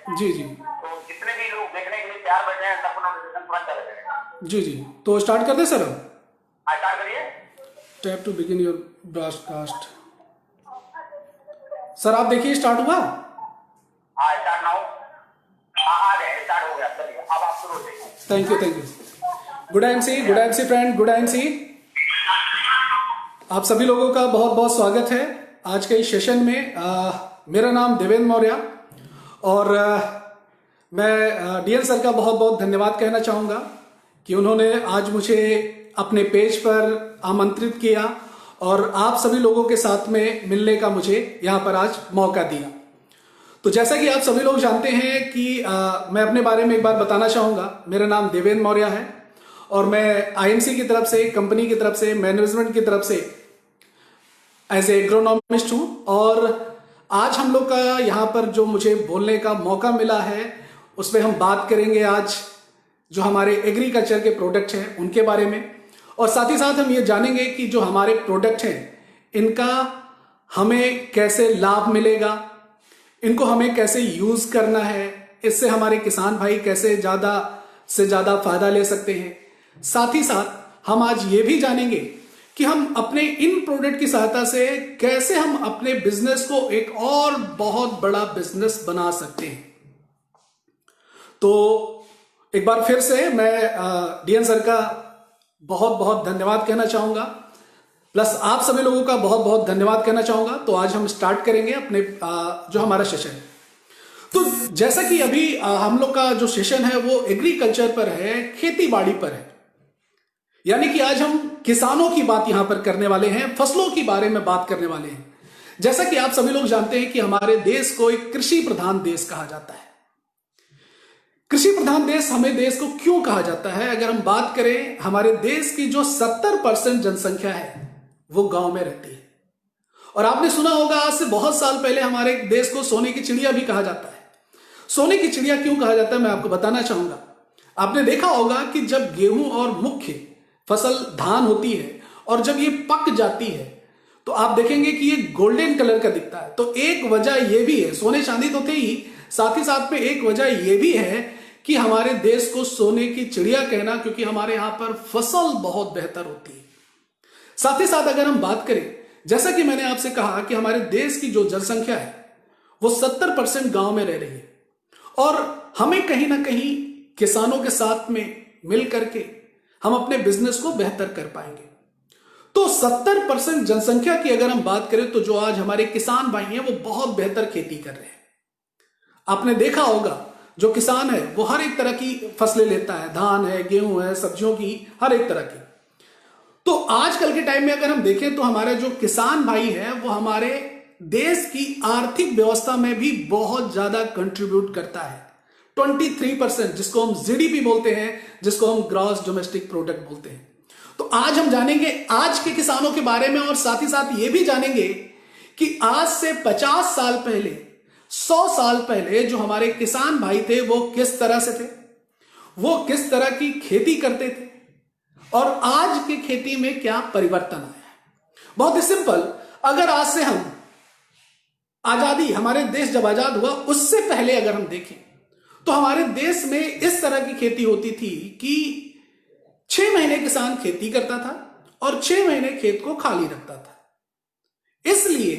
जी जी तो जितने भी लोग देखने के लिए तैयार बैठे हैं सबको नोटिफिकेशन तुरंत चले जाएगा। जी जी। तो स्टार्ट कर दें सर हम। स्टार्ट करिए। Tap to begin your broadcast. Sir आप देखिए स्टार्ट हुआ। हाँ स्टार्ट नाउ। हाँ आ गए, स्टार्ट हो गया, चलिए अब आप शुरू होइए। Thank you thank you. Good M C friend, good M C. आप सभी लोगों का बहुत बहुत स्वागत है आज के इस सेशन में। मेरा नाम देवेंद्र मौर्य और मैं डीएन सर का बहुत बहुत धन्यवाद कहना चाहूँगा कि उन्होंने आज मुझे अपने पेज पर आमंत्रित किया और आप सभी लोगों के साथ में मिलने का मुझे यहाँ पर आज मौका दिया। तो जैसा कि आप सभी लोग जानते हैं कि मैं अपने बारे में एक बार बताना चाहूँगा। मेरा नाम देवेंद्र मौर्य है और मैं आईएमसी की तरफ से, कंपनी की तरफ से, मैनेजमेंट की तरफ से एज ए एग्रोनॉमिस्ट हूँ। और आज हम लोग का यहाँ पर जो मुझे बोलने का मौका मिला है उसमें हम बात करेंगे आज जो हमारे एग्रीकल्चर के प्रोडक्ट हैं उनके बारे में, और साथ ही साथ हम ये जानेंगे कि जो हमारे प्रोडक्ट हैं इनका हमें कैसे लाभ मिलेगा, इनको हमें कैसे यूज करना है, इससे हमारे किसान भाई कैसे ज्यादा से ज्यादा फायदा ले सकते हैं। साथ ही साथ हम आज ये भी जानेंगे कि हम अपने इन प्रोडक्ट की सहायता से कैसे हम अपने बिजनेस को एक और बहुत बड़ा बिजनेस बना सकते हैं। तो एक बार फिर से मैं डीएन सर का बहुत बहुत धन्यवाद कहना चाहूंगा, प्लस आप सभी लोगों का बहुत बहुत धन्यवाद कहना चाहूंगा। तो आज हम स्टार्ट करेंगे अपने जो हमारा सेशन है। तो जैसा कि अभी हम लोग का जो सेशन है वो एग्रीकल्चर पर है, खेती बाड़ी पर है, यानी कि आज हम किसानों की बात यहां पर करने वाले हैं, फसलों के बारे में बात करने वाले हैं। जैसा कि आप सभी लोग जानते हैं कि हमारे देश को एक कृषि प्रधान देश कहा जाता है। कृषि प्रधान देश हमें देश को क्यों कहा जाता है? अगर हम बात करें, हमारे देश की जो 70% जनसंख्या है वो गांव में रहती है। और आपने सुना होगा आज से बहुत साल पहले हमारे देश को सोने की चिड़िया भी कहा जाता है। सोने की चिड़िया क्यों कहा जाता है मैं आपको बताना चाहूंगा। आपने देखा होगा कि जब गेहूं और मुख्य फसल धान होती है और जब ये पक जाती है तो आप देखेंगे कि ये गोल्डन कलर का दिखता है। तो एक वजह यह भी है, सोने चांदी तो थे ही, साथ ही साथ में एक वजह यह भी है कि हमारे देश को सोने की चिड़िया कहना, क्योंकि हमारे यहां पर फसल बहुत बेहतर होती है। साथ ही साथ अगर हम बात करें, जैसा कि मैंने आपसे कहा कि हमारे देश की जो जनसंख्या है वो 70% गांव में रह रही है और हमें कहीं ना कहीं किसानों के साथ में मिल करके हम अपने बिजनेस को बेहतर कर पाएंगे। तो 70% जनसंख्या की अगर हम बात करें तो जो आज हमारे किसान भाई हैं वो बहुत बेहतर खेती कर रहे हैं। आपने देखा होगा जो किसान है वो हर एक तरह की फसलें लेता है, धान है, गेहूं है, सब्जियों की, हर एक तरह की। तो आजकल के टाइम में अगर हम देखें तो हमारे जो किसान भाई है वो हमारे देश की आर्थिक व्यवस्था में भी बहुत ज्यादा कंट्रीब्यूट करता है। 23%, जिसको हम जीडीपी बोलते हैं, जिसको हम ग्रॉस डोमेस्टिक प्रोडक्ट बोलते हैं। तो आज हम जानेंगे आज के किसानों के बारे में और साथ ही साथ ये भी जानेंगे कि आज से 50 साल पहले, 100 साल पहले जो हमारे किसान भाई थे वो किस तरह से थे, वो किस तरह की खेती करते थे और आज की खेती में क्या परिवर्तन आया। बहुत ही सिंपल, अगर आज से हम आजादी, हमारे देश जब आजाद हुआ उससे पहले अगर हम देखें तो हमारे देश में इस तरह की खेती होती थी कि 6 महीने किसान खेती करता था और 6 महीने खेत को खाली रखता था। इसलिए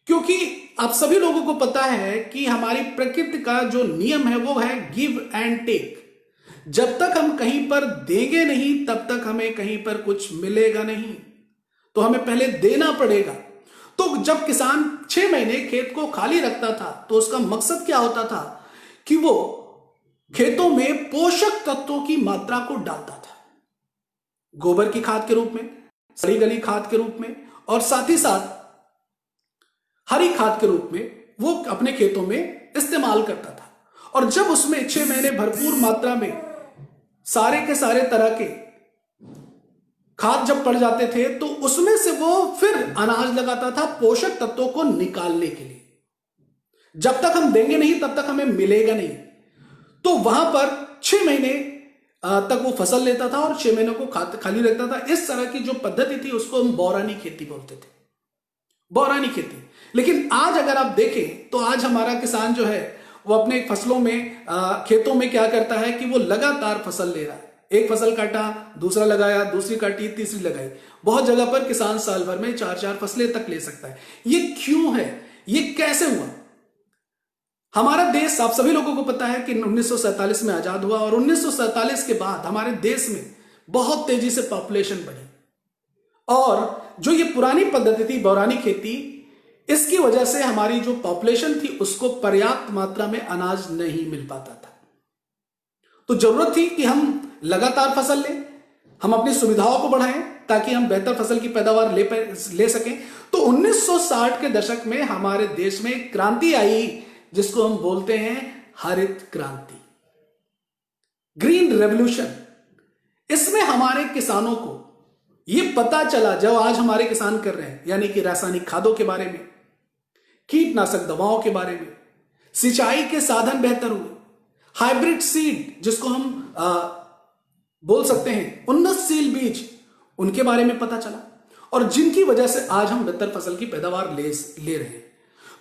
क्योंकि आप सभी लोगों को पता है कि हमारी प्रकृति का जो नियम है वो है गिव एंड टेक। जब तक हम कहीं पर देंगे नहीं तब तक हमें कहीं पर कुछ मिलेगा नहीं, तो हमें पहले देना पड़ेगा। तो जब किसान 6 महीने खेत को खाली रखता था तो उसका मकसद क्या होता था कि वो खेतों में पोषक तत्वों की मात्रा को डालता था, गोबर की खाद के रूप में, सड़ी गली खाद के रूप में और साथ ही साथ हरी खाद के रूप में वो अपने खेतों में इस्तेमाल करता था। और जब उसमें 6 महीने भरपूर मात्रा में सारे के सारे तरह के खाद जब पड़ जाते थे तो उसमें से वो फिर अनाज लगाता था पोषक तत्वों को निकालने के लिए। जब तक हम देंगे नहीं तब तक हमें मिलेगा नहीं, तो वहां पर 6 महीने तक वो फसल लेता था और 6 महीनों को खाली रखता था। इस तरह की जो पद्धति थी उसको हम बौरानी खेती बोलते थे, बौरानी खेती। लेकिन आज अगर आप देखें तो आज हमारा किसान जो है वो अपने फसलों में खेतों में क्या करता है कि वो लगातार फसल ले रहा है। एक फसल काटा, दूसरा लगाया, दूसरी काटी, तीसरी लगाई। बहुत जगह पर किसान साल भर में 4-4 फसलें तक ले सकता है। ये क्यों है? ये कैसे हुआ? हमारा देश, आप सभी लोगों को पता है कि 1947 में आजाद हुआ और 1947 के बाद हमारे देश में बहुत तेजी से पॉपुलेशन बढ़ी और जो ये पुरानी पद्धति थी, बौरानी खेती, इसकी वजह से हमारी जो पॉपुलेशन थी उसको पर्याप्त मात्रा में अनाज नहीं मिल पाता था। तो जरूरत थी कि हम लगातार फसल लें, हम अपनी सुविधाओं को बढ़ाएं ताकि हम बेहतर फसल की पैदावार ले सकें। तो 1960 के दशक में हमारे देश में एक क्रांति आई जिसको हम बोलते हैं हरित क्रांति, ग्रीन रेवोल्यूशन। इसमें हमारे किसानों को यह पता चला, जब आज हमारे किसान कर रहे हैं, यानी कि रासायनिक खादों के बारे में, कीटनाशक दवाओं के बारे में, सिंचाई के साधन बेहतर हुए, हाइब्रिड सीड जिसको हम बोल सकते हैं उन्नतशील बीज, उनके बारे में पता चला और जिनकी वजह से आज हम बेहतर फसल की पैदावार ले रहे हैं।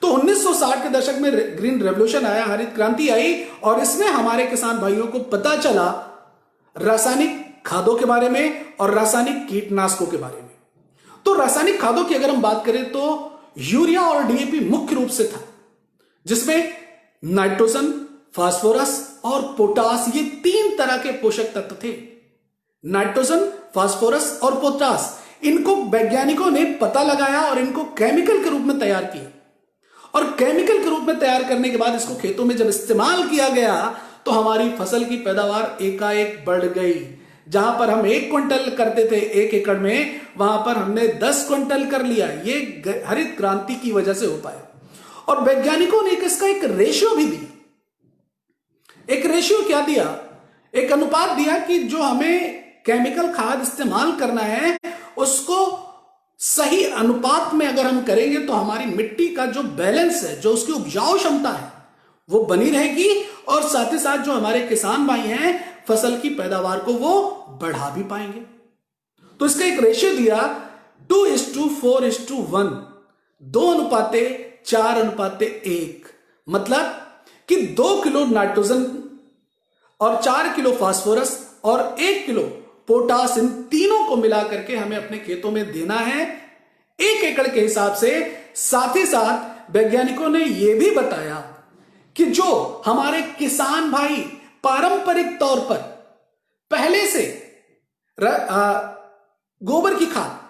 तो 1960 के दशक में ग्रीन रेवोल्यूशन आया, हरित क्रांति आई और इसमें हमारे किसान भाइयों को पता चला रासायनिक खादों के बारे में और रासायनिक कीटनाशकों के बारे में। तो रासायनिक खादों की अगर हम बात करें तो यूरिया और डीएपी मुख्य रूप से था, जिसमें नाइट्रोजन, फास्फोरस और पोटास, ये 3 तरह के पोषक तत्व थे। नाइट्रोजन, फास्फोरस और पोटास, इनको वैज्ञानिकों ने पता लगाया और इनको केमिकल के रूप में तैयार किया और केमिकल के रूप में तैयार करने के बाद इसको खेतों में जब इस्तेमाल किया गया तो हमारी फसल की पैदावार एकाएक बढ़ गई। जहां पर हम 1 क्विंटल करते थे 1 एकड़ में, वहां पर हमने 10 क्विंटल कर लिया। ये हरित क्रांति की वजह से हो पाया। और वैज्ञानिकों ने इसका एक रेशियो भी दिया। एक रेशियो क्या दिया? एक अनुपात दिया कि जो हमें केमिकल खाद इस्तेमाल करना है उसको सही अनुपात में अगर हम करेंगे तो हमारी मिट्टी का जो बैलेंस है, जो उसकी उपजाऊ क्षमता है, वो बनी रहेगी और साथ ही साथ जो हमारे किसान भाई हैं फसल की पैदावार को वो बढ़ा भी पाएंगे। तो इसका एक रेशियो दिया 2:4:1, 2:4:1, मतलब कि 2 किलो नाइट्रोजन और 4 किलो फास्फोरस और 1 किलो पोटास, इन तीनों को मिलाकर के हमें अपने खेतों में देना है 1 एकड़ के हिसाब से। साथ ही साथ वैज्ञानिकों ने यह भी बताया कि जो हमारे किसान भाई पारंपरिक तौर पर पहले से गोबर की खाद,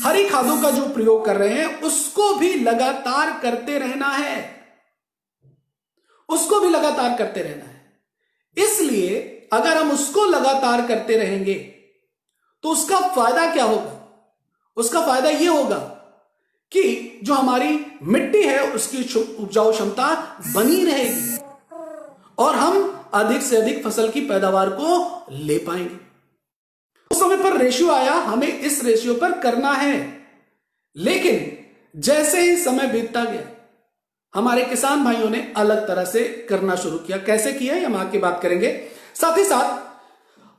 हरी खादों का जो प्रयोग कर रहे हैं उसको भी लगातार करते रहना है, उसको भी लगातार करते रहना है। इसलिए अगर हम उसको लगातार करते रहेंगे तो उसका फायदा क्या होगा? उसका फायदा यह होगा कि जो हमारी मिट्टी है उसकी उपजाऊ क्षमता बनी रहेगी और हम अधिक से अधिक फसल की पैदावार को ले पाएंगे। उस समय पर रेशियो आया, हमें इस रेशियो पर करना है। लेकिन जैसे ही समय बीतता गया हमारे किसान भाइयों ने अलग तरह से करना शुरू किया। कैसे किया हम आगे बात करेंगे। साथ ही साथ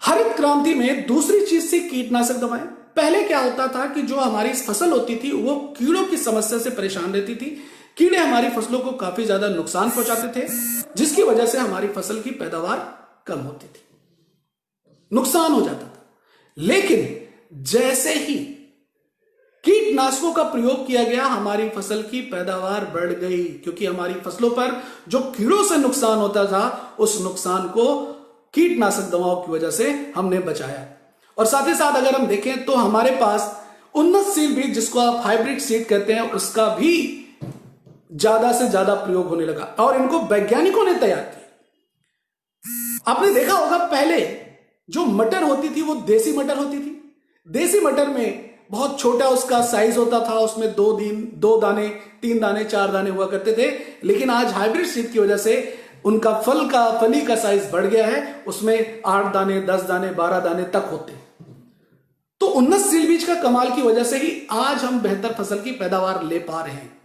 हरित क्रांति में दूसरी चीज थी कीटनाशक दवाएं। पहले क्या होता था कि जो हमारी फसल होती थी वो कीड़ों की समस्या से परेशान रहती थी। कीड़े हमारी फसलों को काफी ज्यादा नुकसान पहुंचाते थे, जिसकी वजह से हमारी फसल की पैदावार कम होती थी, नुकसान हो जाता था। लेकिन जैसे ही कीटनाशकों का प्रयोग किया गया हमारी फसल की पैदावार बढ़ गई, क्योंकि हमारी फसलों पर जो कीड़ों से नुकसान होता था उस नुकसान को कीटनाशक दवाओं की वजह से हमने बचाया। और साथ ही साथ अगर हम देखें तो हमारे पास उन्नतशील बीज, जिसको आप हाइब्रिड सीड कहते हैं, उसका भी ज्यादा से ज्यादा प्रयोग होने लगा और इनको वैज्ञानिकों ने तैयार किया। आपने देखा होगा पहले जो मटर होती थी वो देसी मटर होती थी। देसी मटर में बहुत छोटा उसका साइज होता था, उसमें 2 दाने, 3 दाने, 4 दाने हुआ करते थे। लेकिन आज हाइब्रिड सीड की वजह से उनका फली का साइज बढ़ गया है, उसमें 8 दाने, 10 दाने, 12 दाने तक होते हैं। तो उन्नतशील बीज का कमाल की वजह से ही आज हम बेहतर फसल की पैदावार ले पा रहे हैं।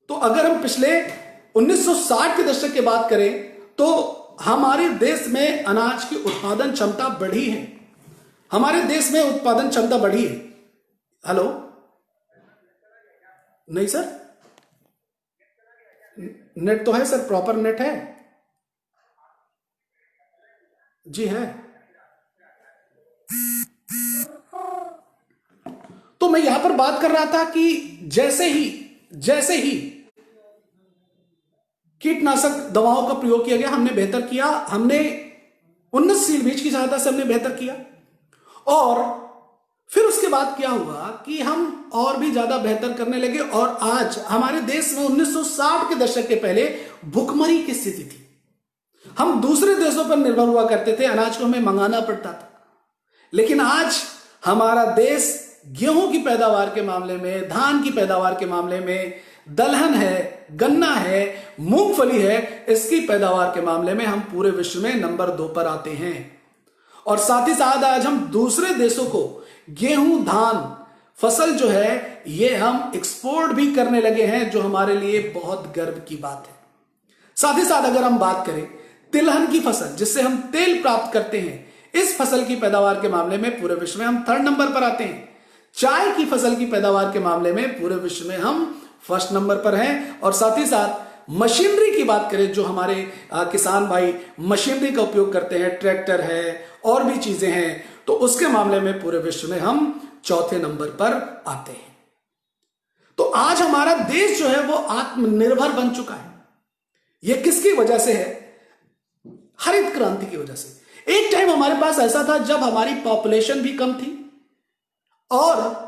तो अगर हम पिछले 1960 के दशक की बात करें तो हमारे देश में अनाज की उत्पादन क्षमता बढ़ी है। हमारे देश में उत्पादन क्षमता बढ़ी है। हेलो, नहीं सर, नेट तो है सर, प्रॉपर नेट है जी, है। तो मैं यहां पर बात कर रहा था कि जैसे ही कीटनाशक दवाओं का प्रयोग किया गया, हमने बेहतर किया, हमने उन्नतशील बीज की सहायता से हमने बेहतर किया। और फिर उसके बाद क्या हुआ कि हम और भी ज्यादा बेहतर करने लगे। और आज हमारे देश में 1960 के दशक के पहले भुखमरी की स्थिति थी। हम दूसरे देशों पर निर्भर हुआ करते थे, अनाज को हमें मंगाना पड़ता था। लेकिन आज हमारा देश गेहूं की पैदावार के मामले में, धान की पैदावार के मामले में, दलहन है, गन्ना है, मूंगफली है, इसकी पैदावार के मामले में हम पूरे विश्व में नंबर 2 पर आते हैं। और साथ ही साथ आज हम दूसरे देशों को गेहूं, धान फसल जो है ये हम एक्सपोर्ट भी करने लगे हैं, जो हमारे लिए बहुत गर्व की बात है। साथ ही साथ अगर हम बात करें तिलहन की फसल, जिससे हम तेल प्राप्त करते हैं, इस फसल की पैदावार के मामले में पूरे विश्व में हम 3rd नंबर पर आते हैं। चाय की फसल की पैदावार के मामले में पूरे विश्व में हम 1st नंबर पर हैं। और साथ ही साथ मशीनरी की बात करें, जो हमारे किसान भाई मशीनरी का उपयोग करते हैं, ट्रैक्टर है और भी चीजें हैं, तो उसके मामले में पूरे विश्व में हम 4थे नंबर पर आते हैं। तो आज हमारा देश जो है वो आत्मनिर्भर बन चुका है। यह किसकी वजह से है? हरित क्रांति की वजह से। एक टाइम हमारे पास ऐसा था जब हमारी पॉपुलेशन भी कम थी और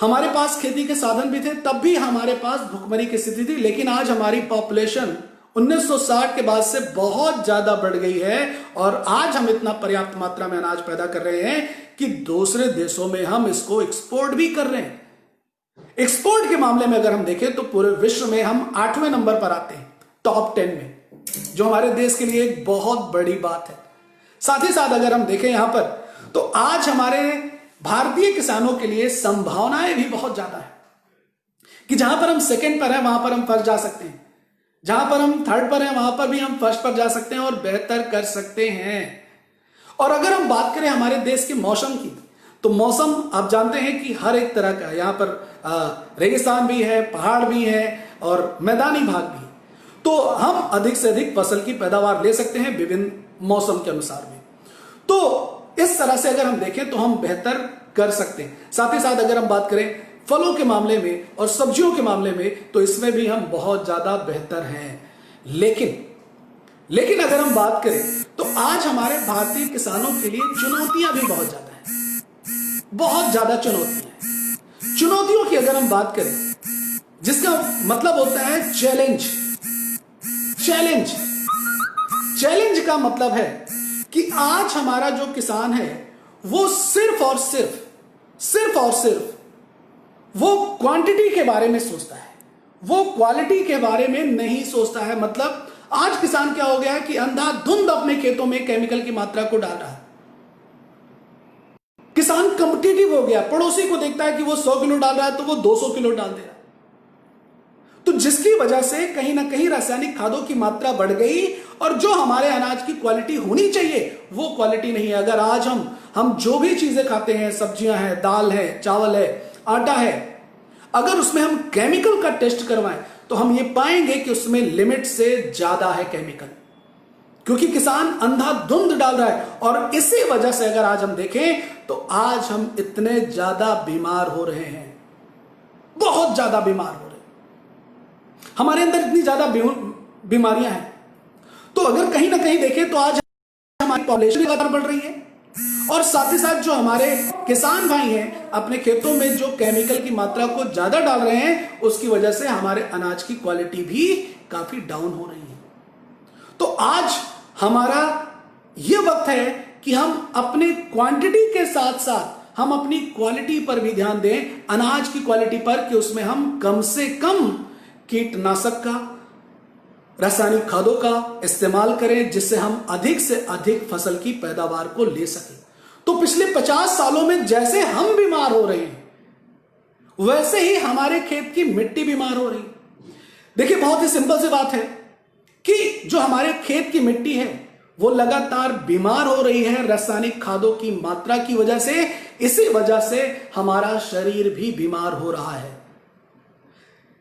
हमारे पास खेती के साधन भी थे, तब भी हमारे पास भुखमरी की स्थिति थी। लेकिन आज हमारी पॉपुलेशन 1960 के बाद से बहुत ज्यादा बढ़ गई है और आज हम इतना पर्याप्त मात्रा में अनाज पैदा कर रहे हैं कि दूसरे देशों में हम इसको एक्सपोर्ट भी कर रहे हैं। एक्सपोर्ट के मामले में अगर हम देखें तो पूरे विश्व में हम 8वें नंबर पर आते हैं, टॉप 10 में, जो हमारे देश के लिए एक बहुत बड़ी बात है। साथ ही साथ अगर हम देखें यहां पर, तो आज हमारे भारतीय किसानों के लिए संभावनाएं भी बहुत ज्यादा है कि जहां पर हम 2nd पर हैं वहां पर हम फर्स्ट जा सकते हैं, जहां पर हम 3rd पर हैं वहां पर भी हम फर्स्ट पर जा सकते हैं और बेहतर कर सकते हैं। और अगर हम बात करें हमारे देश के मौसम की, तो मौसम आप जानते हैं कि हर एक तरह का है। यहां पर रेगिस्तान भी है, पहाड़ भी है और मैदानी भाग भी है। तो हम अधिक से अधिक फसल की पैदावार ले सकते हैं विभिन्न मौसम के अनुसार भी। तो इस तरह से अगर हम देखें तो हम बेहतर कर सकते हैं। साथ ही साथ अगर हम बात करें फलों के मामले में और सब्जियों के मामले में, तो इसमें भी हम बहुत ज्यादा बेहतर हैं। लेकिन अगर हम बात करें तो आज हमारे भारतीय किसानों के लिए चुनौतियां भी बहुत ज्यादा हैं, बहुत ज्यादा चुनौतियां हैं। चुनौतियों की अगर हम बात करें, जिसका मतलब होता है चैलेंज। चैलेंज का मतलब है कि आज हमारा जो किसान है वो सिर्फ और सिर्फ वो क्वांटिटी के बारे में सोचता है, वो क्वालिटी के बारे में नहीं सोचता है। मतलब आज किसान क्या हो गया है कि अंधाधुंध अपने खेतों में केमिकल की मात्रा को डाल रहा है। किसान कॉम्पिटिटिव हो गया, पड़ोसी को देखता है कि वो 100 किलो डाल रहा है तो वो 200 किलो डाल दे रहा है। तो जिसकी वजह से कहीं ना कहीं रासायनिक खादों की मात्रा बढ़ गई और जो हमारे अनाज की क्वालिटी होनी चाहिए वो क्वालिटी नहीं है। अगर आज हम जो भी चीजें खाते हैं, सब्जियां हैं, दाल है, चावल है, आटा है, अगर उसमें हम केमिकल का टेस्ट करवाएं तो हम ये पाएंगे कि उसमें लिमिट से ज्यादा है केमिकल, क्योंकि किसान अंधाधुंध डाल रहा है। और इसी वजह से अगर आज हम देखें तो आज हम इतने ज्यादा बीमार हो रहे हैं, बहुत ज्यादा बीमार हो रहे हैं, हमारे अंदर इतनी ज्यादा बीमारियां हैं। तो अगर कहीं ना कहीं देखें तो आज हमारी पॉपुलेशन लगातार बढ़ रही है और साथ ही साथ जो हमारे किसान भाई हैं अपने खेतों में जो केमिकल की मात्रा को ज्यादा डाल रहे हैं, उसकी वजह से हमारे अनाज की क्वालिटी भी काफी डाउन हो रही है। तो आज हमारा यह वक्त है कि हम अपने क्वांटिटी के साथ साथ हम अपनी क्वालिटी पर भी ध्यान दें, अनाज की क्वालिटी पर, कि उसमें हम कम से कम कीटनाशक का, रासायनिक खादों का इस्तेमाल करें, जिससे हम अधिक से अधिक फसल की पैदावार को ले सकें। तो पिछले 50 सालों में जैसे हम बीमार हो रहे हैं, वैसे ही हमारे खेत की मिट्टी बीमार हो रही है। देखिए, बहुत ही सिंपल सी बात है कि जो हमारे खेत की मिट्टी है वो लगातार बीमार हो रही है रासायनिक खादों की मात्रा की वजह से। इसी वजह से हमारा शरीर भी बीमार हो रहा है।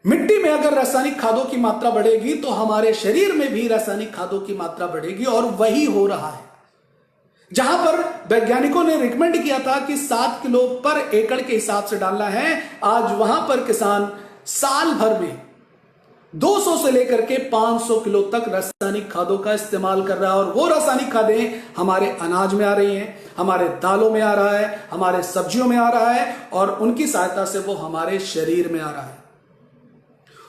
मिट्टी में अगर रासायनिक खादों की मात्रा बढ़ेगी तो हमारे शरीर में भी रासायनिक खादों की मात्रा बढ़ेगी, और वही हो रहा है। जहां पर वैज्ञानिकों ने रिकमेंड किया था कि 7 किलो पर एकड़ के हिसाब से डालना है, आज वहां पर किसान साल भर में 200 से लेकर के 500 किलो तक रासायनिक खादों का इस्तेमाल कर रहा है। और वो रासायनिक खादें हमारे अनाज में आ रही हैं, हमारे दालों में आ रहा है, हमारे सब्जियों में आ रहा है, और उनकी सहायता से वो हमारे शरीर में आ रहा है।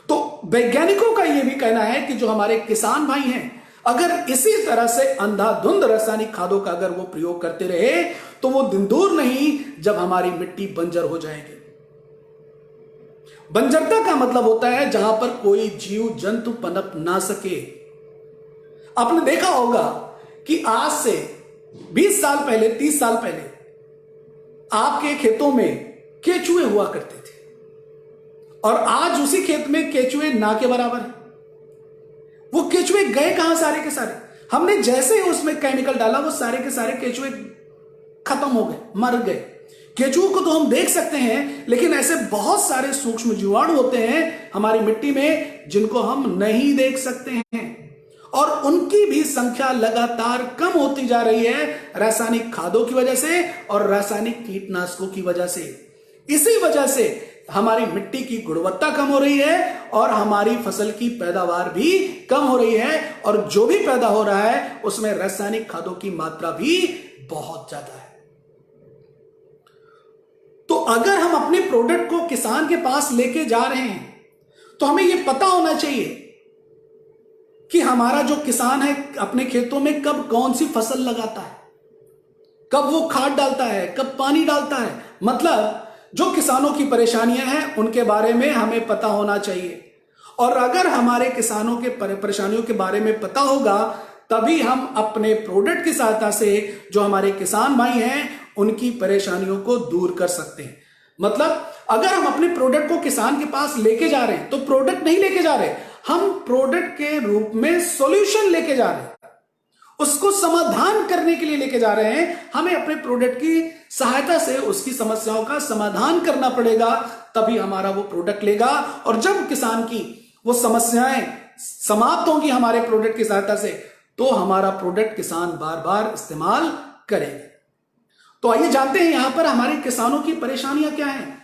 तो वैज्ञानिकों का यह भी कहना है कि जो हमारे किसान भाई हैं, अगर इसी तरह से अंधाधुंध रासायनिक खादों का अगर वो प्रयोग करते रहे तो वो दिन दूर नहीं जब हमारी मिट्टी बंजर हो जाएगी। बंजरता का मतलब होता है जहां पर कोई जीव जंतु पनप ना सके। आपने देखा होगा कि आज से 20 साल पहले, 30 साल पहले आपके खेतों में केचुए हुआ करते थे, और आज उसी खेत में केचुए ना के बराबर है। वो केचुए गए कहां सारे के सारे? हमने जैसे ही उसमें केमिकल डाला वो सारे के सारे केचुए खत्म हो गए, मर गए। केचुओं को तो हम देख सकते हैं, लेकिन ऐसे बहुत सारे सूक्ष्म जीवाणु होते हैं हमारी मिट्टी में जिनको हम नहीं देख सकते हैं, और उनकी भी संख्या लगातार कम होती जा रही है रासायनिक खादों की वजह से और रासायनिक कीटनाशकों की वजह से। इसी वजह से हमारी मिट्टी की गुणवत्ता कम हो रही है और हमारी फसल की पैदावार भी कम हो रही है, और जो भी पैदा हो रहा है उसमें रासायनिक खादों की मात्रा भी बहुत ज्यादा है। तो अगर हम अपने प्रोडक्ट को किसान के पास लेके जा रहे हैं तो हमें यह पता होना चाहिए कि हमारा जो किसान है अपने खेतों में कब कौन सी फसल लगाता है, कब वो खाद डालता है, कब पानी डालता है। मतलब जो किसानों की परेशानियां हैं उनके बारे में हमें पता होना चाहिए, और अगर हमारे किसानों के परेशानियों के बारे में पता होगा तभी हम अपने प्रोडक्ट की सहायता से जो हमारे किसान भाई हैं उनकी परेशानियों को दूर कर सकते हैं। मतलब अगर हम अपने प्रोडक्ट को किसान के पास लेके जा रहे हैं तो प्रोडक्ट नहीं लेके जा रहे, हम प्रोडक्ट के रूप में सॉल्यूशन लेके जा रहे हैं, उसको समाधान करने के लिए लेके जा रहे हैं। हमें अपने प्रोडक्ट की सहायता से उसकी समस्याओं का समाधान करना पड़ेगा, तभी हमारा वो प्रोडक्ट लेगा। और जब किसान की वो समस्याएं समाप्त होंगी हमारे प्रोडक्ट की सहायता से, तो हमारा प्रोडक्ट किसान बार बार इस्तेमाल करेंगे। तो आइए जानते हैं यहां पर हमारे किसानों की परेशानियां क्या हैं।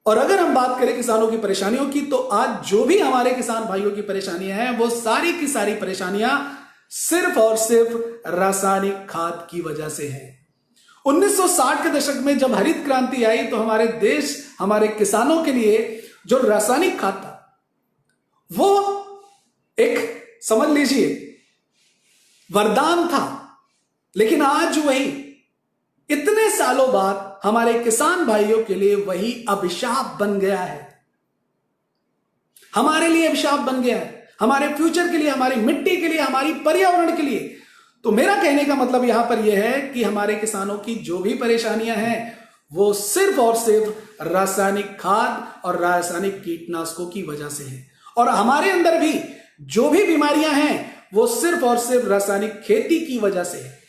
और अगर हम बात करें किसानों की परेशानियों की, तो आज जो भी हमारे किसान भाइयों की परेशानियां हैं वो सारी की सारी परेशानियां सिर्फ और सिर्फ रासायनिक खाद की वजह से है। 1960 के दशक में जब हरित क्रांति आई तो हमारे देश, हमारे किसानों के लिए जो रासायनिक खाद था वो एक, समझ लीजिए, वरदान था। लेकिन आज वही इतने सालों बाद हमारे किसान भाइयों के लिए वही अभिशाप बन गया है, हमारे लिए अभिशाप बन गया है, हमारे फ्यूचर के लिए, हमारी मिट्टी के लिए, हमारी पर्यावरण के लिए। तो मेरा कहने का मतलब यहां पर यह है कि हमारे किसानों की जो भी परेशानियां हैं वो सिर्फ और सिर्फ रासायनिक खाद और रासायनिक कीटनाशकों की वजह से है, और हमारे अंदर भी जो भी बीमारियां हैं वो सिर्फ और सिर्फ रासायनिक खेती की वजह से है।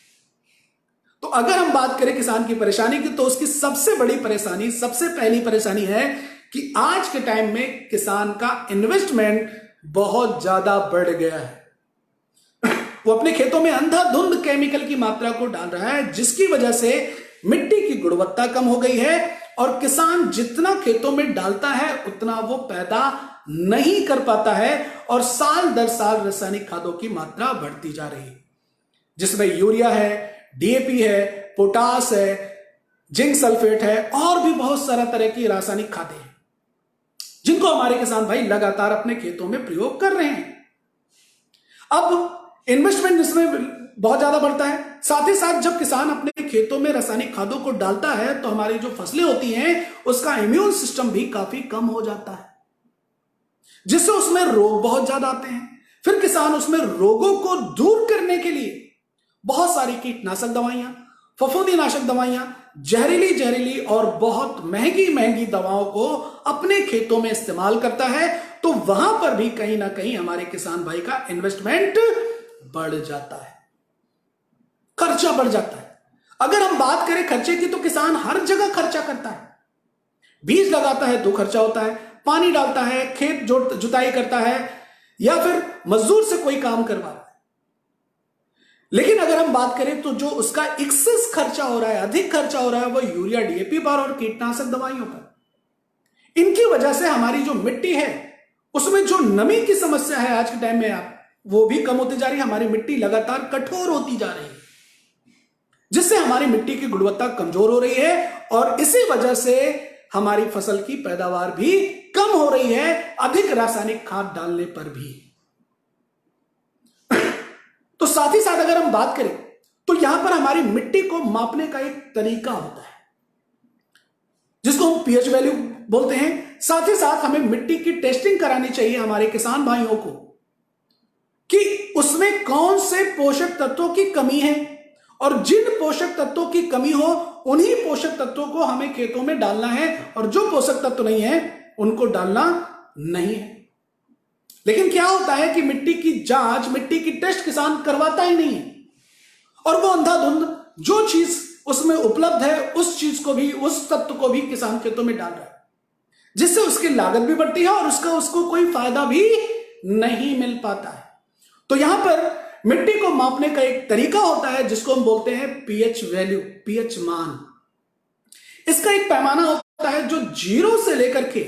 तो अगर हम बात करें किसान की परेशानी की, तो उसकी सबसे बड़ी परेशानी, सबसे पहली परेशानी है कि आज के टाइम में किसान का इन्वेस्टमेंट बहुत ज्यादा बढ़ गया है। वो अपने खेतों में अंधाधुंध केमिकल की मात्रा को डाल रहा है, जिसकी वजह से मिट्टी की गुणवत्ता कम हो गई है, और किसान जितना खेतों में डालता है उतना वो पैदा नहीं कर पाता है, और साल दर साल रासायनिक खादों की मात्रा बढ़ती जा रही है, जिसमें यूरिया है, डीएपी है, पोटास है, जिंक सल्फेट है, और भी बहुत सारा तरह की रासायनिक खादें हैं जिनको हमारे किसान भाई लगातार अपने खेतों में प्रयोग कर रहे हैं। अब इन्वेस्टमेंट इसमें बहुत ज्यादा बढ़ता है, साथ ही साथ जब किसान अपने खेतों में रासायनिक खादों को डालता है तो हमारी जो फसलें होती हैं उसका इम्यून सिस्टम भी काफी कम हो जाता है, जिससे उसमें रोग बहुत ज्यादा आते हैं। फिर किसान उसमें रोगों को दूर करने के लिए बहुत सारी कीटनाशक दवाइयां, फफूंदीनाशक दवाइयां, जहरीली और बहुत महंगी दवाओं को अपने खेतों में इस्तेमाल करता है। तो वहां पर भी कहीं ना कहीं हमारे किसान भाई का इन्वेस्टमेंट बढ़ जाता है, खर्चा बढ़ जाता है। अगर हम बात करें खर्चे की, तो किसान हर जगह खर्चा करता है। बीज लगाता है तो खर्चा होता है, पानी डालता है, खेत जुताई करता है, या फिर मजदूर से कोई काम करवा रहा है। लेकिन अगर हम बात करें तो जो उसका एक्सेस खर्चा हो रहा है, अधिक खर्चा हो रहा है, वो यूरिया डीएपी पर और कीटनाशक दवाइयों पर। इनकी वजह से हमारी जो मिट्टी है उसमें जो नमी की समस्या है आज के टाइम में वो भी कम होती जा रही है। हमारी मिट्टी लगातार कठोर होती जा रही है, जिससे हमारी मिट्टी की गुणवत्ता कमजोर हो रही है और इसी वजह से हमारी फसल की पैदावार भी कम हो रही है, अधिक रासायनिक खाद डालने पर भी। तो साथ ही साथ अगर हम बात करें तो यहां पर हमारी मिट्टी को मापने का एक तरीका होता है जिसको हम पीएच वैल्यू बोलते हैं। साथ ही साथ हमें मिट्टी की टेस्टिंग करानी चाहिए हमारे किसान भाइयों को कि उसमें कौन से पोषक तत्वों की कमी है, और जिन पोषक तत्वों की कमी हो उन्हीं पोषक तत्वों को हमें खेतों में डालना है, और जो पोषक तत्व नहीं है उनको डालना नहीं है। लेकिन क्या होता है कि मिट्टी की जांच, मिट्टी की टेस्ट किसान करवाता ही नहीं है, और वो अंधाधुंध जो चीज उसमें उपलब्ध है उस चीज को भी, उस तत्व को भी किसान खेतों में डाल रहा है, जिससे उसकी लागत भी बढ़ती है और उसको कोई फायदा भी नहीं मिल पाता है। तो यहां पर मिट्टी को मापने का एक तरीका होता है जिसको हम बोलते हैं पीएच वैल्यू, पीएच मान। इसका एक पैमाना होता है जो 0 से लेकर के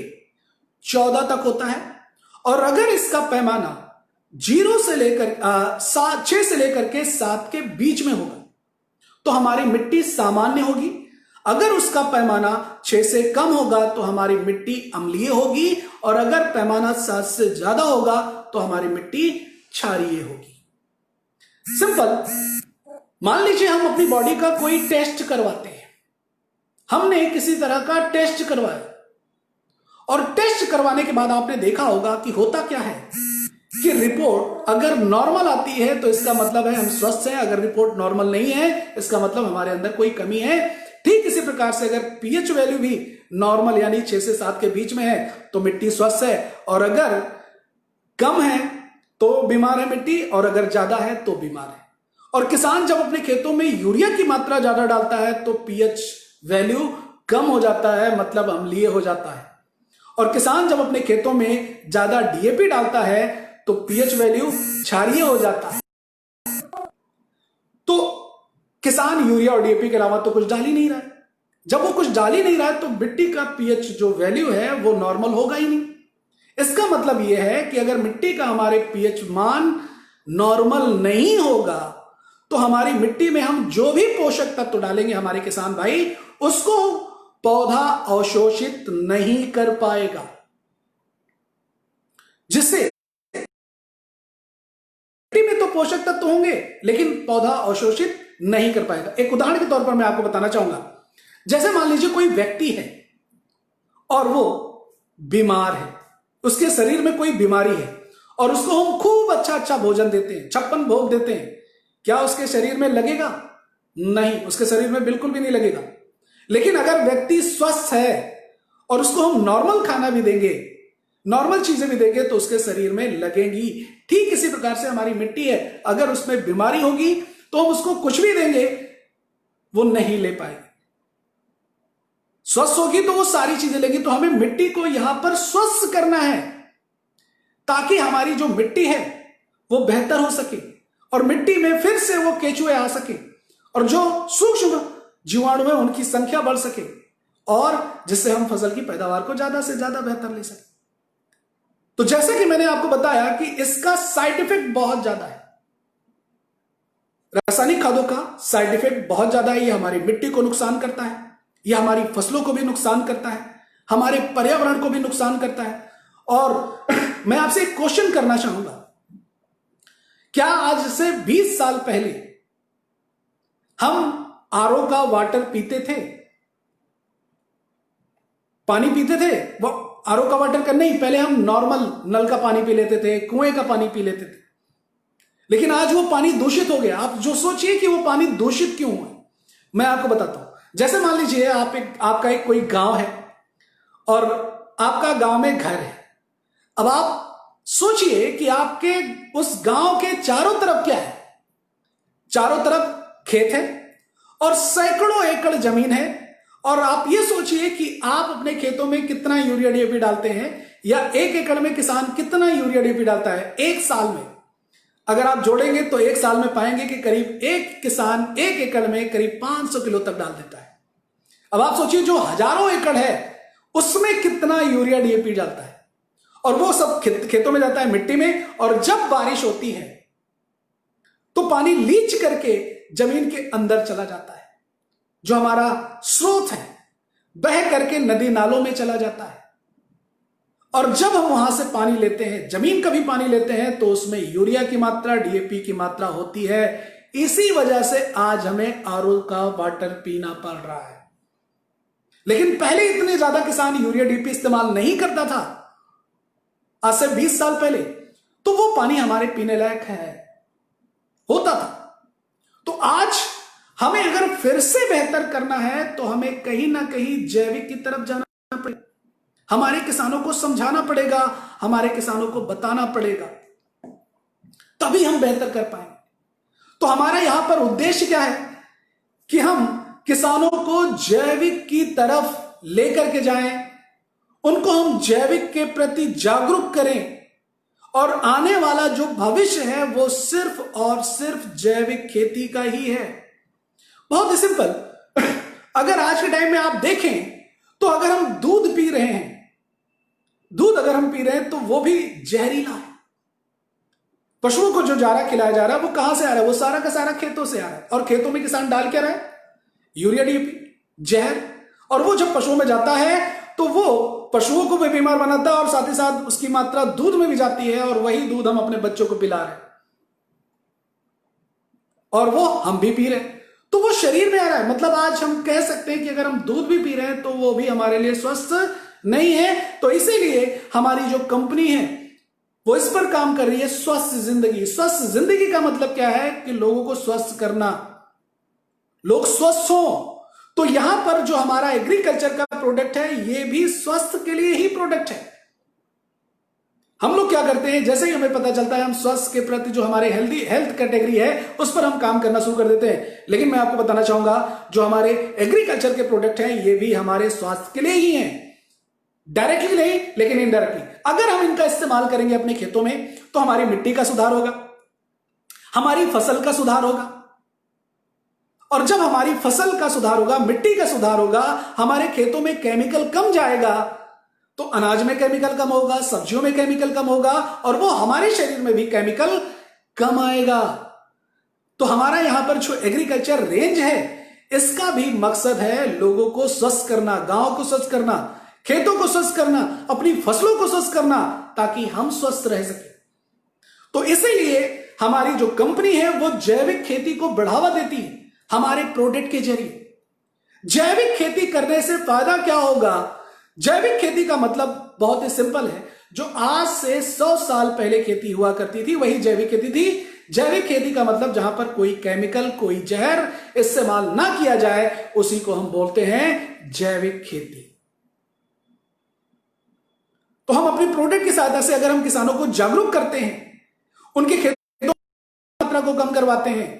14 तक होता है, और अगर इसका पैमाना 0 से लेकर 6 से लेकर के 7 के बीच में होगा तो हमारी मिट्टी सामान्य होगी। अगर उसका पैमाना 6 से कम होगा तो हमारी मिट्टी अम्लीय होगी, और अगर पैमाना 7 से ज्यादा होगा तो हमारी मिट्टी क्षारीय होगी। सिंपल, मान लीजिए हम अपनी बॉडी का कोई टेस्ट करवाते हैं, हमने किसी तरह का टेस्ट करवाया, और टेस्ट करवाने के बाद आपने देखा होगा कि होता क्या है कि रिपोर्ट अगर नॉर्मल आती है तो इसका मतलब है हम स्वस्थ हैं, अगर रिपोर्ट नॉर्मल नहीं है इसका मतलब हमारे अंदर कोई कमी है। ठीक इसी प्रकार से अगर पीएच वैल्यू भी नॉर्मल यानी 6 से 7 के बीच में है तो मिट्टी स्वस्थ है, और अगर कम है तो बीमार है मिट्टी, और अगर ज्यादा है तो बीमार है। और किसान जब अपने खेतों में यूरिया की मात्रा ज्यादा डालता है तो पीएच वैल्यू कम हो जाता है, मतलब अम्लीय हो जाता है। और किसान जब अपने खेतों में ज्यादा डीएपी डालता है तो पीएच वैल्यू क्षारीय हो जाता है। तो किसान यूरिया और डीएपी के अलावा तो कुछ डाल ही नहीं रहा है। जब वो कुछ डाल ही नहीं रहा है तो मिट्टी का पीएच जो वैल्यू है वो नॉर्मल होगा ही नहीं। इसका मतलब यह है कि अगर मिट्टी का हमारे पीएच मान नॉर्मल नहीं होगा तो हमारी मिट्टी में हम जो भी पोषक तत्व डालेंगे हमारे किसान भाई, उसको पौधा अवशोषित नहीं कर पाएगा, जिससे मिट्टी में तो पोषक तत्व होंगे लेकिन पौधा अवशोषित नहीं कर पाएगा। एक उदाहरण के तौर पर मैं आपको बताना चाहूंगा, जैसे मान लीजिए कोई व्यक्ति है और वो बीमार है, उसके शरीर में कोई बीमारी है, और उसको हम खूब अच्छा भोजन देते हैं, 56 भोग देते हैं, क्या उसके शरीर में लगेगा? नहीं, उसके शरीर में बिल्कुल भी नहीं लगेगा। लेकिन अगर व्यक्ति स्वस्थ है और उसको हम नॉर्मल खाना भी देंगे, नॉर्मल चीजें भी देंगे तो उसके शरीर में लगेंगी। ठीक इसी प्रकार से हमारी मिट्टी है, अगर उसमें बीमारी होगी तो हम उसको कुछ भी देंगे वो नहीं ले पाएगी। स्वस्थ होगी तो वो सारी चीजें लेगी। तो हमें मिट्टी को यहां पर स्वस्थ करना है ताकि हमारी जो मिट्टी है वो बेहतर हो सके और मिट्टी में फिर से वो केचुए आ सके और जो सूक्ष्म जीवाणु है उनकी संख्या बढ़ सके, और जिससे हम फसल की पैदावार को ज्यादा से ज्यादा बेहतर ले सके। तो जैसे कि मैंने आपको बताया कि इसका साइड इफेक्ट बहुत ज्यादा है, रासायनिक खादों का साइड इफेक्ट बहुत ज्यादा है। ये हमारी मिट्टी को नुकसान करता है, ये हमारी फसलों को भी नुकसान करता है, हमारे पर्यावरण को भी नुकसान करता है। और मैं आपसे एक क्वेश्चन करना चाहूंगा, क्या आज से 20 साल पहले हम आरओ का वाटर पीते थे? पानी पीते थे वो आरओ का वाटर का नहीं, पहले हम नॉर्मल नल का पानी पी लेते थे, कुएं का पानी पी लेते थे। लेकिन आज वो पानी दूषित हो गया। आप जो सोचिए कि वो पानी दूषित क्यों हुआ, मैं आपको बताता हूं। जैसे मान लीजिए आपका एक कोई गांव है और आपका गांव में घर है। अब आप सोचिए कि आपके उस गांव के चारों तरफ क्या है? चारों तरफ खेत है और सैकड़ों एकड़ जमीन है, और आप ये सोचिए कि आप अपने खेतों में कितना यूरिया डीएपी डालते हैं, या 1 एकड़ में किसान कितना यूरिया डीएपी डालता है एक साल में। अगर आप जोड़ेंगे तो एक साल में पाएंगे कि करीब एक किसान 1 एकड़ में करीब 500 किलो तक डाल देता है। अब आप सोचिए जो हजारों एकड़ है उसमें कितना यूरिया डीएपी डालता है, और वो सब खेतों में जाता है मिट्टी में, और जब बारिश होती है तो पानी लीच करके जमीन के अंदर चला जाता है, जो हमारा स्रोत है बह करके नदी नालों में चला जाता है। और जब हम वहां से पानी लेते हैं, जमीन का भी पानी लेते हैं, तो उसमें यूरिया की मात्रा, डीएपी की मात्रा होती है। इसी वजह से आज हमें आरओ का वाटर पीना पड़ रहा है। लेकिन पहले इतने ज्यादा किसान यूरिया डीएपी इस्तेमाल नहीं करता था, आज से 20 साल पहले, तो वो पानी हमारे पीने लायक होता था। तो आज हमें अगर फिर से बेहतर करना है तो हमें कहीं ना कहीं जैविक की तरफ जाना पड़ेगा, हमारे किसानों को समझाना पड़ेगा, हमारे किसानों को बताना पड़ेगा, तभी हम बेहतर कर पाएंगे। तो हमारा यहां पर उद्देश्य क्या है कि हम किसानों को जैविक की तरफ लेकर के जाएं, उनको हम जैविक के प्रति जागरूक करें, और आने वाला जो भविष्य है वो सिर्फ और सिर्फ जैविक खेती का ही है। बहुत ही सिंपल। अगर आज के टाइम में आप देखें तो अगर हम दूध पी रहे हैं, दूध अगर हम पी रहे हैं तो वो भी जहरीला है। पशुओं को जो चारा खिलाया जा रहा है वो कहां से आ रहा है? वो सारा का सारा खेतों से आ रहा है। और खेतों में किसान डाल क्या रहा है? यूरिया डीएपी, जहर। और वो जब पशुओं में जाता है तो वो पशुओं को भी बीमार बनाता है, और साथ ही साथ उसकी मात्रा दूध में भी जाती है, और वही दूध हम अपने बच्चों को पिला रहे हैं, और वो हम भी पी रहे हैं, तो वो शरीर में आ रहा है। मतलब आज हम कह सकते हैं कि अगर हम दूध भी पी रहे हैं तो वो भी हमारे लिए स्वस्थ नहीं है। तो इसीलिए हमारी जो कंपनी है वो इस पर काम कर रही है, स्वस्थ जिंदगी। स्वस्थ जिंदगी का मतलब क्या है? कि लोगों को स्वस्थ करना, लोग स्वस्थ हो। तो यहां पर जो हमारा एग्रीकल्चर का प्रोडक्ट है ये भी स्वस्थ के लिए ही प्रोडक्ट है। हम लोग क्या करते हैं, जैसे ही हमें पता चलता है हम स्वास्थ्य के प्रति जो हमारे हेल्थ कैटेगरी है उस पर हम काम करना शुरू कर देते हैं। लेकिन मैं आपको बताना चाहूंगा जो हमारे एग्रीकल्चर के प्रोडक्ट हैं ये भी हमारे स्वास्थ्य के लिए ही हैं, डायरेक्टली नहीं लेकिन इनडायरेक्टली। अगर हम इनका इस्तेमाल करेंगे अपने खेतों में तो हमारी मिट्टी का सुधार होगा, हमारी फसल का सुधार होगा, और जब हमारी फसल का सुधार होगा, मिट्टी का सुधार होगा, हमारे खेतों में केमिकल कम जाएगा, तो अनाज में केमिकल कम होगा, सब्जियों में केमिकल कम होगा, और वो हमारे शरीर में भी केमिकल कम आएगा। तो हमारा यहां पर जो एग्रीकल्चर रेंज है इसका भी मकसद है लोगों को स्वस्थ करना, गांव को स्वस्थ करना, खेतों को स्वस्थ करना, अपनी फसलों को स्वस्थ करना, ताकि हम स्वस्थ रह सके। तो इसीलिए हमारी जो कंपनी है वो जैविक खेती को बढ़ावा देती है हमारे प्रोडक्ट के जरिए। जैविक खेती करने से फायदा क्या होगा? जैविक खेती का मतलब बहुत ही सिंपल है, जो आज से 100 साल पहले खेती हुआ करती थी वही जैविक खेती थी। जैविक खेती का मतलब जहां पर कोई केमिकल, कोई जहर इस्तेमाल ना किया जाए उसी को हम बोलते हैं जैविक खेती। तो हम अपनी प्रोडक्ट की सहायता से अगर हम किसानों को जागरूक करते हैं, उनके खेतों की मात्रा को कम करवाते हैं,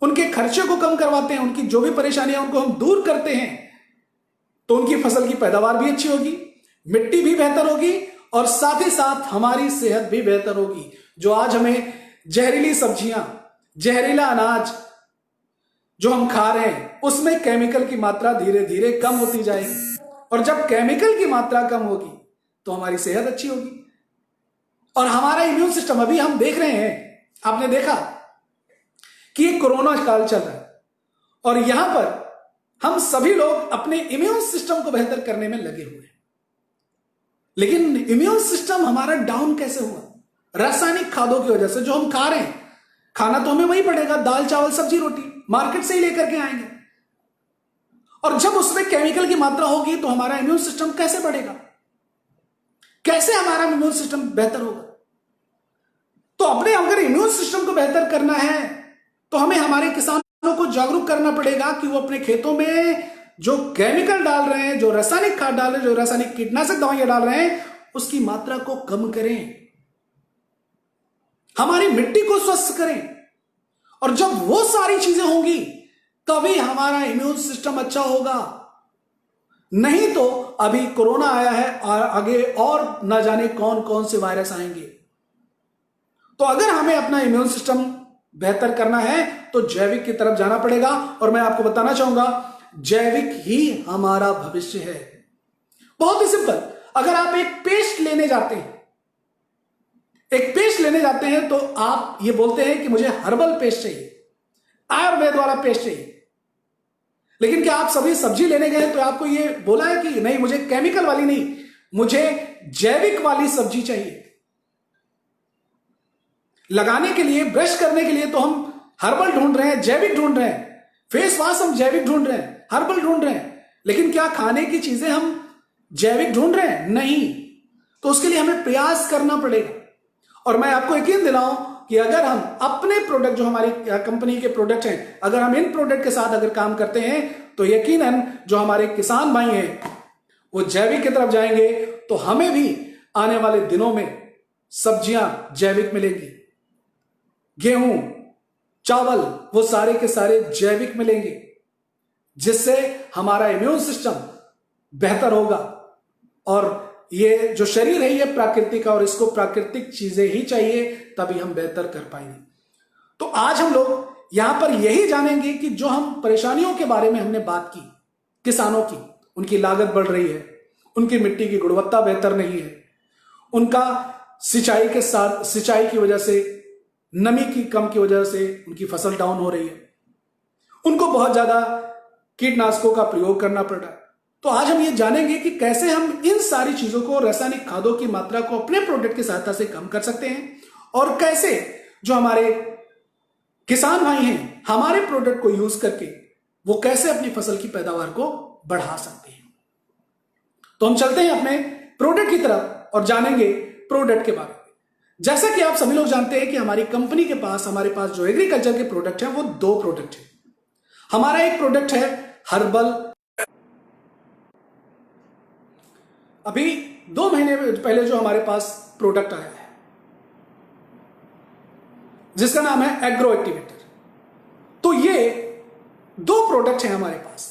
उनके खर्चे को कम करवाते हैं, उनकी जो भी परेशानियां उनको हम दूर करते हैं, तो उनकी फसल की पैदावार भी अच्छी होगी, मिट्टी भी बेहतर होगी, और साथ ही साथ हमारी सेहत भी बेहतर होगी। जो आज हमें जहरीली सब्जियां, जहरीला अनाज जो हम खा रहे हैं उसमें केमिकल की मात्रा धीरे धीरे कम होती जाएगी, और जब केमिकल की मात्रा कम होगी तो हमारी सेहत अच्छी होगी, और हमारा इम्यून सिस्टम, अभी हम देख रहे हैं, आपने देखा कि ये कोरोना काल चल रहा है, और यहां पर हम सभी लोग अपने इम्यून सिस्टम को बेहतर करने में लगे हुए हैं। लेकिन इम्यून सिस्टम हमारा डाउन कैसे हुआ? रासायनिक खादों की वजह से। जो हम खा रहे हैं, खाना तो हमें वही पड़ेगा, दाल चावल सब्जी रोटी, मार्केट से ही लेकर के आएंगे, और जब उसमें केमिकल की मात्रा होगी तो हमारा इम्यून सिस्टम कैसे बढ़ेगा? कैसे हमारा इम्यून सिस्टम बेहतर होगा? तो अपने अगर इम्यून सिस्टम को बेहतर करना है तो हमें हमारे किसानों को जागरूक करना पड़ेगा कि वो अपने खेतों में जो केमिकल डाल रहे हैं, जो रासायनिक खाद डाल रहे हैं, जो रासायनिक कीटनाशक दवाइयां डाल रहे हैं, उसकी मात्रा को कम करें, हमारी मिट्टी को स्वस्थ करें। और जब वो सारी चीजें होंगी तभी हमारा इम्यून सिस्टम अच्छा होगा, नहीं तो अभी कोरोना आया है और आगे और ना जाने कौन कौन से वायरस आएंगे। तो अगर हमें अपना इम्यून सिस्टम बेहतर करना है तो जैविक की तरफ जाना पड़ेगा। और मैं आपको बताना चाहूंगा, जैविक ही हमारा भविष्य है। बहुत ही सिंपल, अगर आप एक पेस्ट लेने जाते हैं तो आप ये बोलते हैं कि मुझे हर्बल पेस्ट चाहिए, आयुर्वेद वाला पेस्ट चाहिए। लेकिन क्या आप सभी सब्जी लेने गए तो आपको ये बोला है कि नहीं, मुझे केमिकल वाली नहीं, मुझे जैविक वाली सब्जी चाहिए। लगाने के लिए, ब्रश करने के लिए तो हम हर्बल ढूंढ रहे हैं, जैविक ढूंढ रहे हैं, फेस वॉश हम जैविक ढूंढ रहे हैं, हर्बल ढूंढ रहे हैं। लेकिन क्या खाने की चीजें हम जैविक ढूंढ रहे हैं? नहीं। तो उसके लिए हमें प्रयास करना पड़ेगा। और मैं आपको यकीन दिलाऊं कि अगर हम अपने प्रोडक्ट, जो हमारी कंपनी के प्रोडक्ट हैं, अगर हम इन प्रोडक्ट के साथ अगर काम करते हैं तो यकीनन जो हमारे किसान भाई हैं वो जैविक की तरफ जाएंगे, तो हमें भी आने वाले दिनों में सब्जियां जैविक मिलेंगी, गेहूं, चावल, वो सारे के सारे जैविक मिलेंगे, जिससे हमारा इम्यून सिस्टम बेहतर होगा। और ये जो शरीर है ये प्राकृतिक है और इसको प्राकृतिक चीजें ही चाहिए, तभी हम बेहतर कर पाएंगे। तो आज हम लोग यहां पर यही जानेंगे कि जो हम परेशानियों के बारे में हमने बात की, किसानों की, उनकी लागत बढ़ रही है, उनकी मिट्टी की गुणवत्ता बेहतर नहीं है, उनका सिंचाई की वजह से, नमी की कम की वजह से उनकी फसल डाउन हो रही है, उनको बहुत ज्यादा कीटनाशकों का प्रयोग करना पड़ रहा है। तो आज हम ये जानेंगे कि कैसे हम इन सारी चीजों को, रासायनिक खादों की मात्रा को अपने प्रोडक्ट की सहायता से कम कर सकते हैं, और कैसे जो हमारे किसान भाई हैं हमारे प्रोडक्ट को यूज करके वो कैसे अपनी फसल की पैदावार को बढ़ा सकते हैं। तो हम चलते हैं अपने प्रोडक्ट की तरफ और जानेंगे प्रोडक्ट के बारे में। जैसा कि आप सभी लोग जानते हैं कि हमारी कंपनी के पास, हमारे पास जो एग्रीकल्चर के प्रोडक्ट हैं वो 2 प्रोडक्ट हैं। हमारा एक प्रोडक्ट है हर्बल। अभी 2 महीने पहले जो हमारे पास प्रोडक्ट आया है जिसका नाम है एग्रो एक्टिवेटर। तो ये 2 प्रोडक्ट हैं हमारे पास,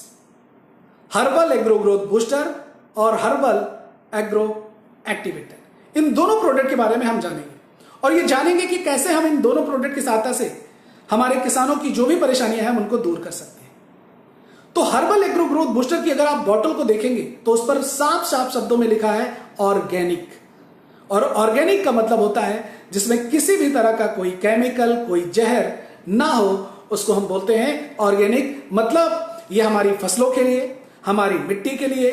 हर्बल एग्रो ग्रोथ बूस्टर और हर्बल एग्रो एक्टिवेटर। इन दोनों प्रोडक्ट के बारे में हम जानेंगे और ये जानेंगे कि कैसे हम इन दोनों प्रोडक्ट की सहायता से हमारे किसानों की जो भी परेशानियां हैं उनको दूर कर सकते हैं। तो हर्बल एग्रो ग्रोथ बूस्टर की अगर आप बॉटल को देखेंगे तो उस पर साफ साफ शब्दों में लिखा है ऑर्गेनिक। और ऑर्गेनिक का मतलब होता है जिसमें किसी भी तरह का कोई केमिकल, कोई जहर ना हो, उसको हम बोलते हैं ऑर्गेनिक। मतलब ये हमारी फसलों के लिए, हमारी मिट्टी के लिए,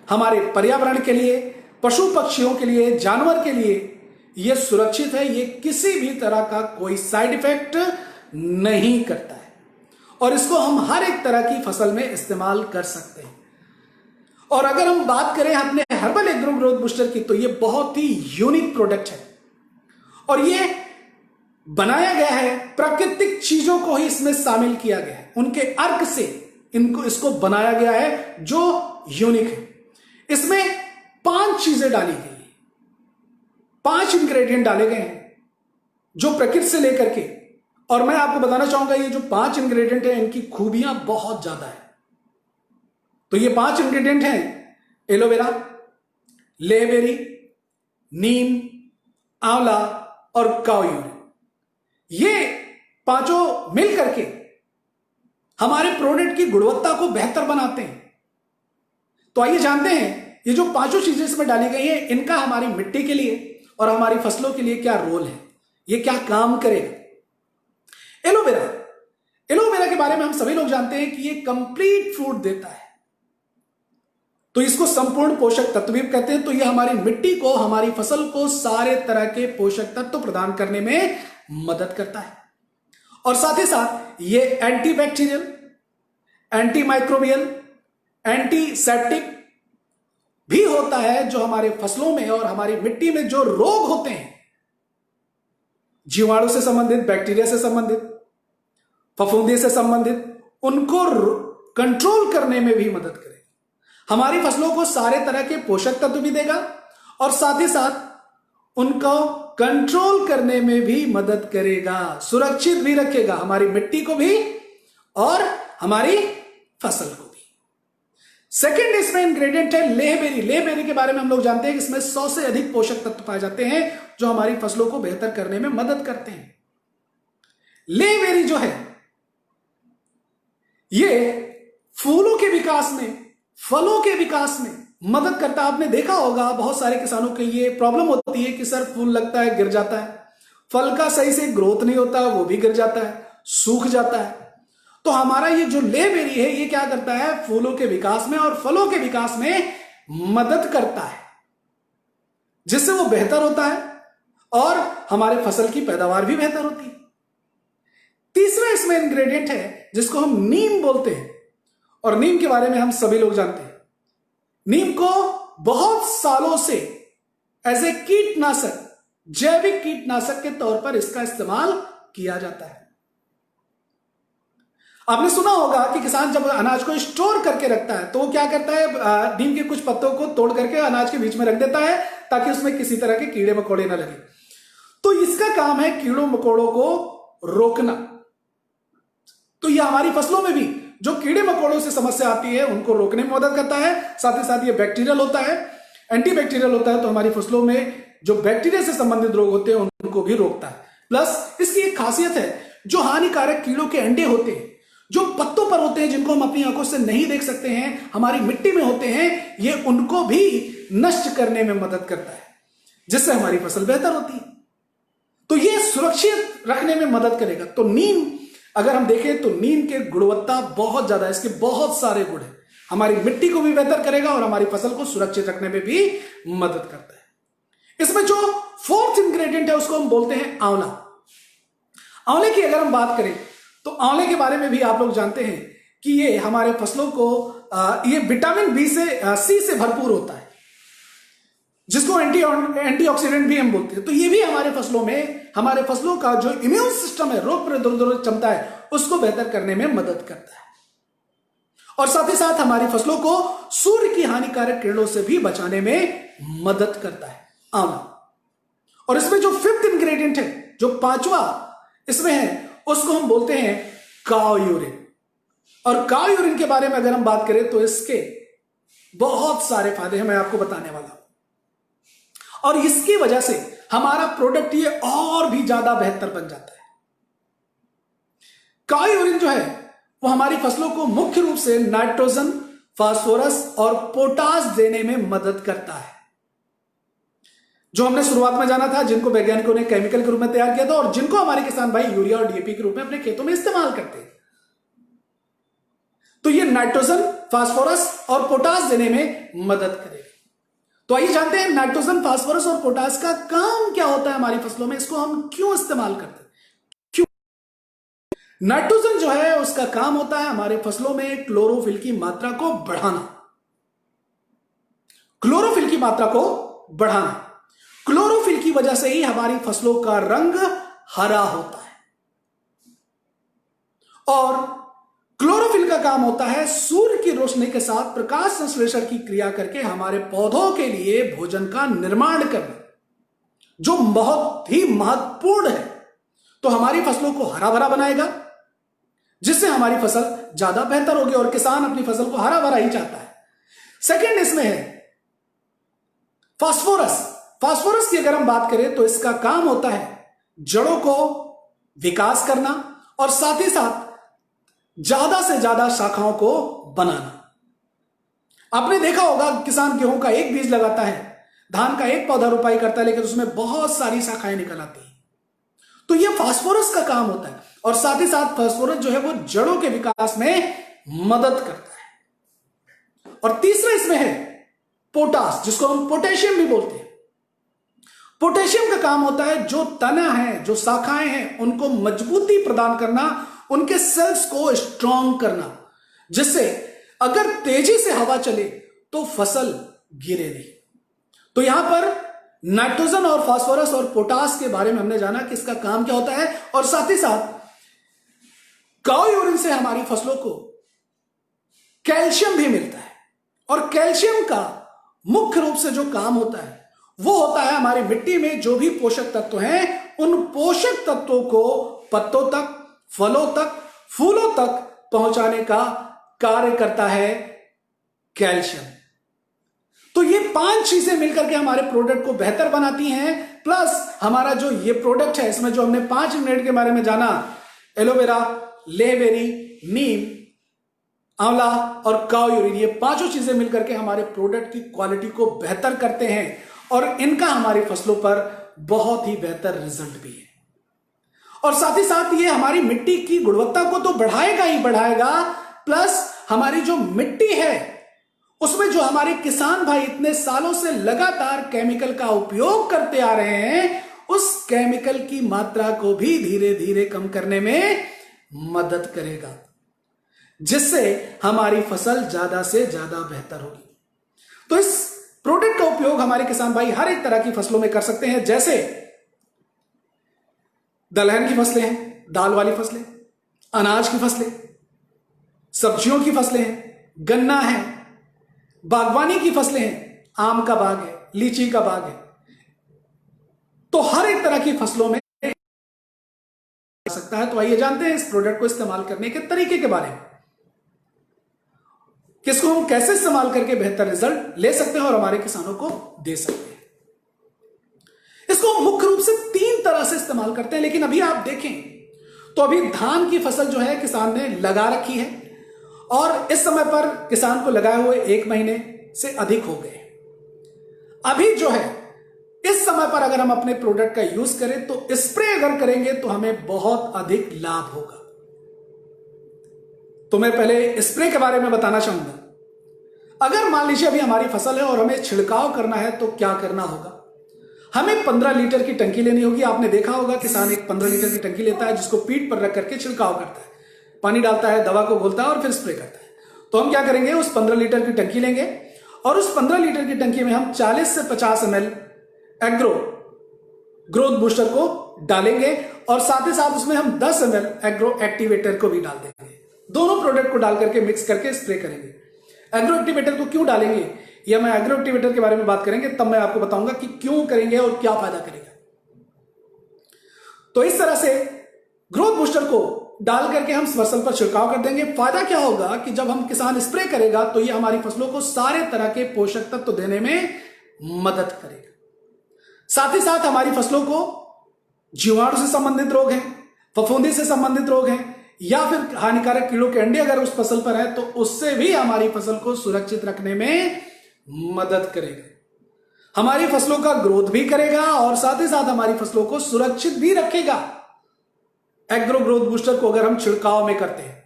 हमारे पर्यावरण के लिए, पशु पक्षियों के लिए, जानवर के लिए ये सुरक्षित है। ये किसी भी तरह का कोई साइड इफेक्ट नहीं करता है और इसको हम हर एक तरह की फसल में इस्तेमाल कर सकते हैं। और अगर हम बात करें अपने हर्बल एग्रो ग्रोथ बूस्टर की, तो ये बहुत ही यूनिक प्रोडक्ट है और ये बनाया गया है, प्राकृतिक चीजों को ही इसमें शामिल किया गया है, उनके अर्क से इसको बनाया गया है जो यूनिक है। इसमें 5 चीजें डाली गई हैं, 5 इंग्रेडिएंट डाले गए हैं जो प्रकृति से लेकर के, और मैं आपको बताना चाहूंगा ये जो 5 इंग्रेडिएंट हैं इनकी खूबियां बहुत ज्यादा है। तो ये 5 इंग्रेडिएंट हैं एलोवेरा, लेबेरी, नीम, आंवला और काऊ यूरिन। ये पांचों मिल करके हमारे प्रोडक्ट की गुणवत्ता को बेहतर बनाते हैं। तो आइए जानते हैं ये जो 5 चीजें इसमें डाली गई हैं इनका हमारी मिट्टी के लिए और हमारी फसलों के लिए क्या रोल है, ये क्या काम करेगा। एलोवेरा के बारे में हम सभी लोग जानते हैं कि ये कंप्लीट फ्रूट देता है, तो इसको संपूर्ण पोषक तत्व भी कहते हैं। तो ये हमारी मिट्टी को, हमारी फसल को सारे तरह के पोषक तत्व प्रदान करने में मदद करता है। और साथ ही साथ ये एंटीबैक्टीरियल, एंटी माइक्रोबियल, एंटीसेप्टिक भी होता है, जो हमारे फसलों में और हमारी मिट्टी में जो रोग होते हैं, जीवाणु से संबंधित, बैक्टीरिया से संबंधित, फफूंदी से संबंधित, उनको कंट्रोल करने में भी मदद करेगा। हमारी फसलों को सारे तरह के पोषक तत्व भी देगा और साथ ही साथ उनको कंट्रोल करने में भी मदद करेगा, सुरक्षित भी रखेगा हमारी मिट्टी को भी और हमारी फसल को भी। सेकेंड इसमें इंग्रेडिएंट है लेहबेरी। लेहबेरी के बारे में हम लोग जानते हैं कि इसमें 100 से अधिक पोषक तत्व पाए जाते हैं जो हमारी फसलों को बेहतर करने में मदद करते हैं। लेहबेरी जो है ये फूलों के विकास में, फलों के विकास में मदद करता है। आपने देखा होगा बहुत सारे किसानों के ये प्रॉब्लम होती है कि सर फूल लगता है गिर जाता है, फल का सही से ग्रोथ नहीं होता वो भी गिर जाता है, सूख जाता है। तो हमारा ये जो लेबेरी है ये क्या करता है, फूलों के विकास में और फलों के विकास में मदद करता है, जिससे वो बेहतर होता है और हमारे फसल की पैदावार भी बेहतर होती है। तीसरा इसमें इंग्रेडिएंट है जिसको हम नीम बोलते हैं, और नीम के बारे में हम सभी लोग जानते हैं। नीम को बहुत सालों से एज ए कीटनाशक, जैविक कीटनाशक के तौर पर इसका इस्तेमाल किया जाता है। आपने सुना होगा कि किसान जब अनाज को स्टोर करके रखता है तो वो क्या करता है, नीम के कुछ पत्तों को तोड़ करके अनाज के बीच में रख देता है ताकि उसमें किसी तरह के कीड़े मकोड़े ना लगे। तो इसका काम है कीड़ों मकोड़ों को रोकना। तो यह हमारी फसलों में भी जो कीड़े मकोड़ों से समस्या आती है उनको रोकने में मदद करता है। साथ ही साथ ये बैक्टीरियल होता है, एंटीबैक्टीरियल होता है, तो हमारी फसलों में जो बैक्टीरिया से संबंधित रोग होते हैं उनको भी रोकता है। प्लस इसकी एक खासियत है, जो हानिकारक कीड़ों के अंडे होते हैं जो पत्तों पर होते हैं, जिनको हम अपनी आंखों से नहीं देख सकते हैं, हमारी मिट्टी में होते हैं, ये उनको भी नष्ट करने में मदद करता है, जिससे हमारी फसल बेहतर होती है। तो ये सुरक्षित रखने में मदद करेगा। तो नीम अगर हम देखें तो नीम के गुणवत्ता बहुत ज्यादा है, इसके बहुत सारे गुण हैं, हमारी मिट्टी को भी बेहतर करेगा और हमारी फसल को सुरक्षित रखने में भी मदद करता है। इसमें जो फोर्थ इंग्रेडिएंट है उसको हम बोलते हैं आंवला। आंवले की अगर हम बात करें तो आंवले के बारे में भी आप लोग जानते हैं कि ये हमारे फसलों को ये विटामिन बी से सी से भरपूर होता है, जिसको एंटीऑक्सीडेंट भी हम बोलते हैं। तो ये भी हमारे फसलों में, हमारे फसलों का जो इम्यून सिस्टम है, रोग प्रतिरोधक क्षमता है, उसको बेहतर करने में मदद करता है। और साथ ही साथ हमारी फसलों को सूर्य की हानिकारक किरणों से भी बचाने में मदद करता है आंवला। और इसमें जो फिफ्थ इंग्रेडिएंट है, जो पांचवा इसमें है, उसको हम बोलते हैं काव यूरिन। और काव यूरिन के बारे में अगर हम बात करें तो इसके बहुत सारे फायदे हैं, मैं आपको बताने वाला हूं। और इसकी वजह से हमारा प्रोडक्ट ये और भी ज्यादा बेहतर बन जाता है। काव यूरिन जो है वो हमारी फसलों को मुख्य रूप से नाइट्रोजन, फास्फोरस और पोटास देने में मदद करता है, जो हमने शुरुआत में जाना था, जिनको वैज्ञानिकों ने केमिकल के रूप में तैयार किया था और जिनको हमारे किसान भाई यूरिया और डीएपी के रूप में अपने खेतों में इस्तेमाल करते हैं। तो ये नाइट्रोजन, फास्फोरस और पोटास देने में मदद करेगा। तो आइए जानते हैं नाइट्रोजन, फास्फोरस और पोटास का काम क्या होता है हमारी फसलों में, इसको हम क्यों इस्तेमाल करते हैं, क्यों। नाइट्रोजन जो है उसका काम होता है हमारे फसलों में क्लोरोफिल की मात्रा को बढ़ाना, क्लोरोफिल की मात्रा को बढ़ाना। क्लोरोफिल की वजह से ही हमारी फसलों का रंग हरा होता है। और क्लोरोफिल का काम होता है सूर्य की रोशनी के साथ प्रकाश संश्लेषण की क्रिया करके हमारे पौधों के लिए भोजन का निर्माण करना, जो बहुत ही महत्वपूर्ण है। तो हमारी फसलों को हरा भरा बनाएगा, जिससे हमारी फसल ज्यादा बेहतर होगी और किसान अपनी फसल को हरा भरा ही चाहता है। सेकेंड इसमें है फास्फोरस। फास्फोरस की अगर हम बात करें तो इसका काम होता है जड़ों को विकास करना और साथ ही साथ ज्यादा से ज्यादा शाखाओं को बनाना। आपने देखा होगा किसान गेहूं का एक बीज लगाता है, धान का एक पौधा रोपाई करता है, लेकिन उसमें बहुत सारी शाखाएं निकल आती हैं। तो यह फास्फोरस का काम होता है। और साथ ही साथ फास्फोरस जो है वो जड़ों के विकास में मदद करता है। और तीसरा इसमें है पोटास, जिसको हम पोटेशियम भी बोलते हैं। पोटेशियम का काम होता है जो तना है, जो शाखाएं हैं, उनको मजबूती प्रदान करना, उनके सेल्स को स्ट्रांग करना, जिससे अगर तेजी से हवा चले तो फसल गिरे नहीं। तो यहां पर नाइट्रोजन और फास्फोरस और पोटास के बारे में हमने जाना कि इसका काम क्या होता है। और साथ ही साथ काव यूरिन से हमारी फसलों को कैल्शियम भी मिलता है। और कैल्शियम का मुख्य रूप से जो काम होता है वो होता है हमारी मिट्टी में जो भी पोषक तत्व हैं, उन पोषक तत्वों को पत्तों तक, फलों तक, फूलों तक पहुंचाने का कार्य करता है कैल्शियम। तो ये 5 चीजें मिलकर के हमारे प्रोडक्ट को बेहतर बनाती हैं। प्लस हमारा जो ये प्रोडक्ट है, इसमें जो हमने 5 इंग्रेडिएंट के बारे में जाना, एलोवेरा, लेहबेरी, नीम, आंवला और काऊ यूरिन, ये 5 चीजें मिलकर के हमारे प्रोडक्ट की क्वालिटी को बेहतर करते हैं और इनका हमारी फसलों पर बहुत ही बेहतर रिजल्ट भी है। और साथ ही साथ ये हमारी मिट्टी की गुणवत्ता को तो बढ़ाएगा ही बढ़ाएगा, प्लस हमारी जो मिट्टी है उसमें जो हमारे किसान भाई इतने सालों से लगातार केमिकल का उपयोग करते आ रहे हैं, उस केमिकल की मात्रा को भी धीरे धीरे कम करने में मदद करेगा, जिससे हमारी फसल ज्यादा से ज्यादा बेहतर होगी। तो इस प्रोडक्ट का उपयोग हमारे किसान भाई हर एक तरह की फसलों में कर सकते हैं, जैसे दलहन की फसलें हैं, दाल वाली फसलें, अनाज की फसलें, सब्जियों की फसलें हैं, गन्ना है, बागवानी की फसलें हैं, आम का बाग है, लीची का बाग है। तो हर एक तरह की फसलों में सकता है। तो आइए जानते हैं इस प्रोडक्ट को इस्तेमाल करने के तरीके के बारे में, किसको हम कैसे इस्तेमाल करके बेहतर रिजल्ट ले सकते हैं और हमारे किसानों को दे सकते हैं। इसको हम मुख्य रूप से 3 तरह से इस्तेमाल करते हैं, लेकिन अभी आप देखें तो अभी धान की फसल जो है किसान ने लगा रखी है और इस समय पर किसान को लगाए हुए 1 महीने से अधिक हो गए। अभी जो है इस समय पर अगर हम अपने प्रोडक्ट का यूज करें तो स्प्रे अगर करेंगे तो हमें बहुत अधिक लाभ होगा। तो मैं पहले स्प्रे के बारे में बताना चाहूंगा। अगर मान लीजिए अभी हमारी फसल है और हमें छिड़काव करना है तो क्या करना होगा? हमें 15 लीटर की टंकी लेनी होगी। आपने देखा होगा किसान एक 15 लीटर की टंकी लेता है, जिसको पीठ पर रख करके छिड़काव करता है, पानी डालता है, दवा को घोलता है और फिर स्प्रे करता है। तो हम क्या करेंगे, उस 15 लीटर की टंकी लेंगे और उस 15 लीटर की टंकी में हम 40 से 50 ml एग्रो ग्रोथ बूस्टर को डालेंगे और साथ ही साथ उसमें हम 10 ml एग्रो एक्टिवेटर को भी डाल देंगे। दोनों प्रोडक्ट को डाल करके मिक्स करके स्प्रे करेंगे। एग्रो एक्टिवेटर को क्यों डालेंगे, या मैं एग्रो एक्टिवेटर के बारे में बात करेंगे तब मैं आपको बताऊंगा कि क्यों करेंगे और क्या फायदा करेगा। तो इस तरह से ग्रोथ बूस्टर को डाल करके हम फसल पर छिड़काव कर देंगे। फायदा क्या होगा कि जब हम किसान स्प्रे करेगा तो ये हमारी फसलों को सारे तरह के पोषक तत्व देने में मदद करेगा। साथ ही साथ हमारी फसलों को जीवाणु से संबंधित रोग हैं, फफूंदी से संबंधित रोग हैं या फिर हानिकारक कीड़ों के अंडे अगर उस फसल पर है तो उससे भी हमारी फसल को सुरक्षित रखने में मदद करेगा। हमारी फसलों का ग्रोथ भी करेगा और साथ ही साथ हमारी फसलों को सुरक्षित भी रखेगा एग्रो ग्रोथ बूस्टर को अगर हम छिड़काव में करते हैं।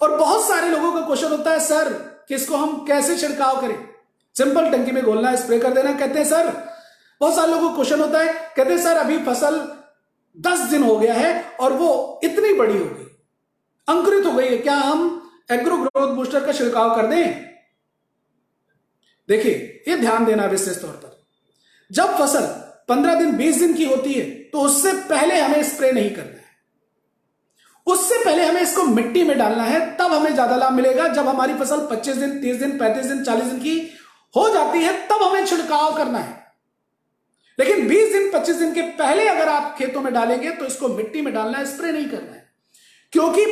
और बहुत सारे लोगों का क्वेश्चन होता है, सर किसको हम कैसे छिड़काव करें? सिंपल टंकी में घोलना, स्प्रे कर देना। कहते हैं सर, बहुत सारे लोगों को क्वेश्चन होता है, कहते हैं सर अभी फसल 10 दिन हो गया है और वो इतनी बड़ी हो गई, अंकुरित हो गई है, क्या हम एग्रो ग्रोथ बूस्टर का छिड़काव कर दें? देखिए, ये ध्यान देना विशेष तौर पर, जब फसल 15 दिन 20 दिन की होती है तो उससे पहले हमें स्प्रे नहीं करना है। उससे पहले हमें इसको मिट्टी में डालना है, तब हमें ज्यादा लाभ मिलेगा। जब हमारी फसल 25 दिन 30 दिन 35 दिन 40 दिन की हो जाती है तब हमें छिड़काव करना है। लेकिन 20 दिन 25 दिन के पहले अगर आप खेतों में डालेंगे तो इसको मिट्टी में डालना है, स्प्रे नहीं करना है। क्योंकि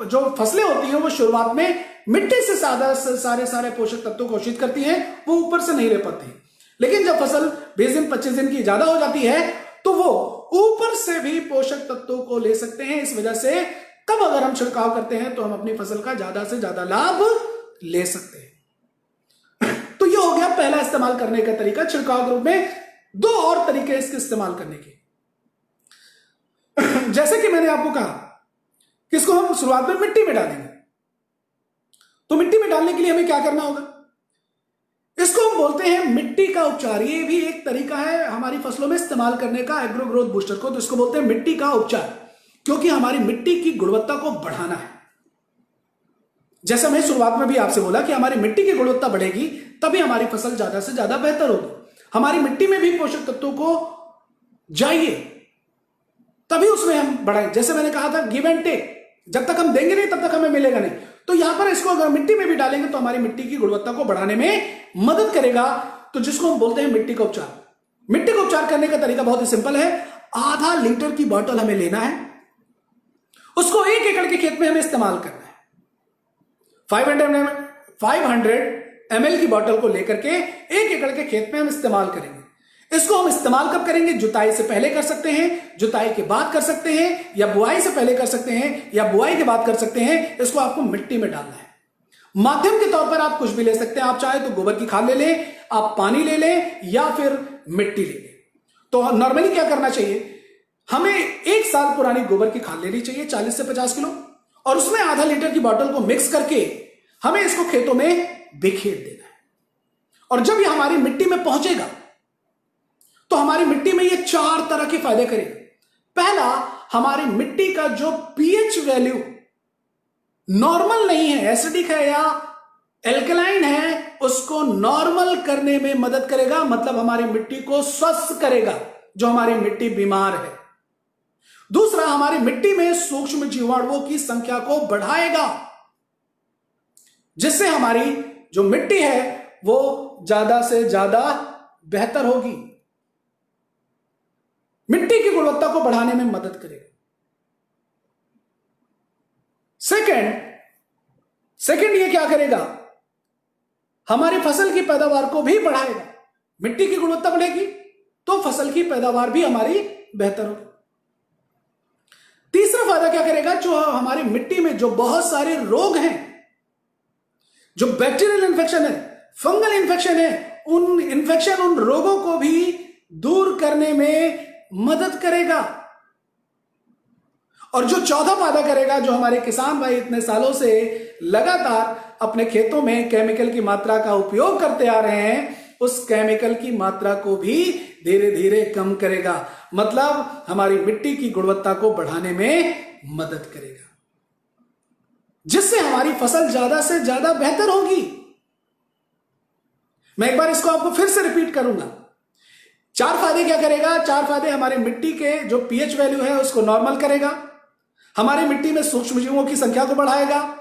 जो फसलें होती हैं वो शुरुआत में मिट्टी से सारे पोषक तत्वों को घोषित करती हैं, वो ऊपर से नहीं रह पाती। लेकिन जब फसल 20 दिन 25 दिन की ज्यादा हो जाती है तो वो ऊपर से भी पोषक तत्वों को ले सकते हैं। इस वजह से तब अगर हम छिड़काव करते हैं तो हम अपनी फसल का ज्यादा से ज्यादा लाभ ले सकते हैं। तो ये हो गया पहला इस्तेमाल करने का तरीका छिड़काव के रूप में। 2 और तरीके इसके इस्तेमाल करने के, जैसे कि मैंने आपको कहा कि इसको हम शुरुआत में मिट्टी में डालेंगे। तो मिट्टी में डालने के लिए हमें क्या करना होगा? इसको हम बोलते हैं मिट्टी का उपचार। ये भी एक तरीका है हमारी फसलों में इस्तेमाल करने का एग्रो ग्रोथ बूस्टर को, तो इसको बोलते हैं मिट्टी का उपचार, क्योंकि हमारी मिट्टी की गुणवत्ता को बढ़ाना है। जैसा मैं शुरुआत में भी आपसे बोला कि हमारी मिट्टी की गुणवत्ता बढ़ेगी तभी हमारी फसल ज्यादा से ज्यादा बेहतर होगी। हमारी मिट्टी में भी पोषक तत्वों को जाइए तभी उसमें हम बढ़ाएं। जैसे मैंने कहा था, गिव एंड टेक, जब तक हम देंगे नहीं तब तक हमें मिलेगा नहीं। तो यहां पर इसको अगर मिट्टी में भी डालेंगे तो हमारी मिट्टी की गुणवत्ता को बढ़ाने में मदद करेगा, तो जिसको हम बोलते हैं मिट्टी का उपचार। मिट्टी का उपचार करने का तरीका बहुत ही सिंपल है। आधा लीटर की बोतल हमें लेना है, उसको 1 एकड़ के खेत में हमें इस्तेमाल करना है। 500 ml की बोतल को लेकर के 1 एकड़ के खेत में हम इस्तेमाल करेंगे। इसको हम इस्तेमाल कब करेंगे? जुताई से पहले कर सकते हैं, जुताई के बाद कर सकते हैं, या बुआई से पहले कर सकते हैं, या बुआई के बाद कर सकते हैं। इसको आपको मिट्टी में डालना है। माध्यम के तौर पर आप कुछ भी ले सकते हैं। आप चाहे तो गोबर की खाद ले लें, आप पानी ले लें, या फिर मिट्टी ले लें। तो नॉर्मली क्या करना चाहिए? हमें 1 साल पुरानी गोबर की खाद लेनी चाहिए, 40 से 50 किलो, और उसमें आधा लीटर की बोतल को मिक्स करके हमें इसको खेतों में बिखेर देना है। और जब ये हमारी मिट्टी में पहुंचेगा तो हमारी मिट्टी में ये 4 तरह के फायदे करेगा। पहला, हमारी मिट्टी का जो पीएच वैल्यू नॉर्मल नहीं है, एसिडिक है या एल्कलाइन है, उसको नॉर्मल करने में मदद करेगा। मतलब हमारी मिट्टी को स्वस्थ करेगा, जो हमारी मिट्टी बीमार है। दूसरा, हमारी मिट्टी में सूक्ष्म जीवाणुओं की संख्या को बढ़ाएगा, जिससे हमारी जो मिट्टी है वो ज्यादा से ज्यादा बेहतर होगी, मिट्टी की गुणवत्ता को बढ़ाने में मदद करेगा। सेकंड ये क्या करेगा? हमारी फसल की पैदावार को भी बढ़ाएगा। मिट्टी की गुणवत्ता बढ़ेगी तो फसल की पैदावार भी हमारी बेहतर होगी। तीसरा फायदा क्या करेगा? जो हमारी मिट्टी में जो बहुत सारे रोग हैं, जो बैक्टीरियल इन्फेक्शन है, फंगल इन्फेक्शन है, उन रोगों को भी दूर करने में मदद करेगा। और जो चौथा फायदा करेगा, जो हमारे किसान भाई इतने सालों से लगातार अपने खेतों में केमिकल की मात्रा का उपयोग करते आ रहे हैं, उस केमिकल की मात्रा को भी धीरे धीरे कम करेगा। मतलब हमारी मिट्टी की गुणवत्ता को बढ़ाने में मदद करेगा, जिससे हमारी फसल ज्यादा से ज्यादा बेहतर होगी। मैं एक बार इसको आपको फिर से रिपीट करूंगा। 4 फायदे क्या करेगा? 4 फायदे, हमारे मिट्टी के जो पीएच वैल्यू है उसको नॉर्मल करेगा, हमारी मिट्टी में सूक्ष्मजीवों की संख्या को बढ़ाएगा,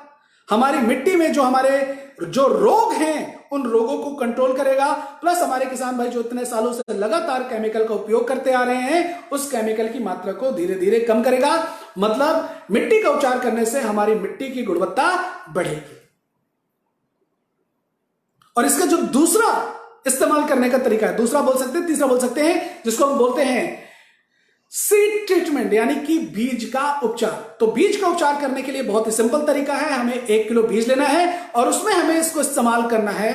हमारी मिट्टी में जो रोग हैं उन रोगों को कंट्रोल करेगा, प्लस हमारे किसान भाई जो इतने सालों से लगातार केमिकल का उपयोग करते आ रहे हैं, उस केमिकल की मात्रा को धीरे धीरे कम करेगा। मतलब मिट्टी का उपचार करने से हमारी मिट्टी की गुणवत्ता बढ़ेगी। और इसका जो दूसरा इस्तेमाल करने का तरीका है, दूसरा बोल सकते हैं, तीसरा बोल सकते हैं, जिसको हम बोलते हैं सीड ट्रीटमेंट, यानी कि बीज का उपचार। तो बीज का उपचार करने के लिए बहुत ही सिंपल तरीका है। हमें 1 किलो बीज लेना है और उसमें हमें इसको इस्तेमाल करना है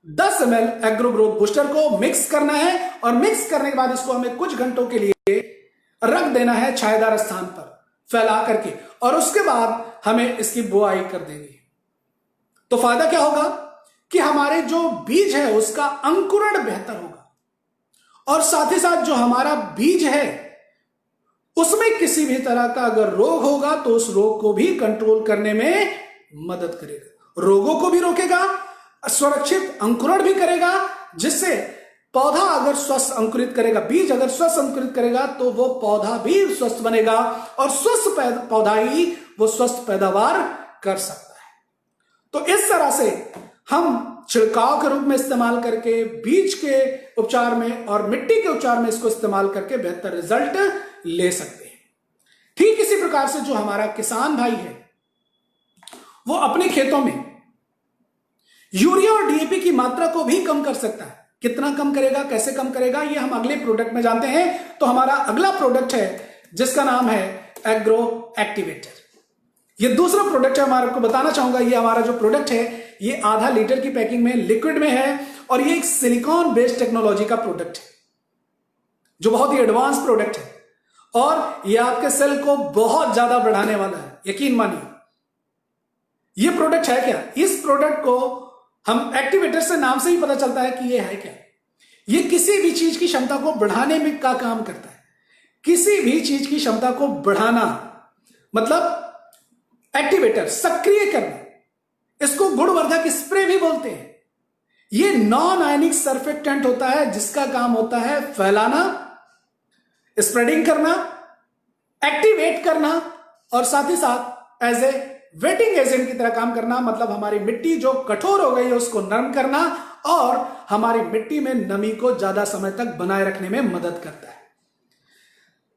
10 ml एग्रो ग्रोथ बूस्टर को मिक्स करना है, और मिक्स करने के बाद इसको हमें कुछ घंटों के लिए रख देना है छायादार स्थान पर फैला करके, और उसके बाद हमें इसकी बुआई कर देनी है। तो फायदा क्या होगा कि हमारे जो बीज है उसका अंकुरण बेहतर होगा, और साथ ही साथ जो हमारा बीज है उसमें किसी भी तरह का अगर रोग होगा तो उस रोग को भी कंट्रोल करने में मदद करेगा, रोगों को भी रोकेगा, सुरक्षित अंकुरण भी करेगा, जिससे पौधा अगर स्वस्थ अंकुरित करेगा, बीज अगर स्वस्थ अंकुरित करेगा तो वो पौधा भी स्वस्थ बनेगा, और स्वस्थ पौधा ही वो स्वस्थ पैदावार कर सकता है। तो इस तरह से हम छिड़काव के रूप में इस्तेमाल करके, बीज के उपचार में और मिट्टी के उपचार में इसको इस्तेमाल करके बेहतर रिजल्ट ले सकते हैं। ठीक इसी प्रकार से जो हमारा किसान भाई है वो अपने खेतों में यूरिया और डीएपी की मात्रा को भी कम कर सकता है। कितना कम करेगा, कैसे कम करेगा, ये हम अगले प्रोडक्ट में जानते हैं। तो हमारा अगला प्रोडक्ट है जिसका नाम है एग्रो एक्टिवेटर। ये दूसरा प्रोडक्ट है, हमारे को बताना चाहूंगा। ये हमारा जो प्रोडक्ट है ये आधा लीटर की पैकिंग में लिक्विड में है, और ये एक सिलिकॉन बेस्ड टेक्नोलॉजी का प्रोडक्ट है जो बहुत ही एडवांस प्रोडक्ट है, और ये आपके सेल को बहुत ज्यादा बढ़ाने वाला है, यकीन मानिए। ये प्रोडक्ट है क्या? इस प्रोडक्ट को हम एक्टिवेटर से नाम से ही पता चलता है कि ये है क्या। ये किसी भी चीज की क्षमता को बढ़ाने में का काम करता है। किसी भी चीज की क्षमता को बढ़ाना मतलब एक्टिवेटर, सक्रिय करना। इसको गुणवर्धक स्प्रे भी बोलते हैं। ये नॉन आयनिक सर्फेक्टेंट होता है जिसका काम होता है फैलाना, स्प्रेडिंग करना, एक्टिवेट करना, और साथ ही साथ एज ए वेटिंग एजेंट की तरह काम करना। मतलब हमारी मिट्टी जो कठोर हो गई है उसको नरम करना, और हमारी मिट्टी में नमी को ज्यादा समय तक बनाए रखने में मदद करता है।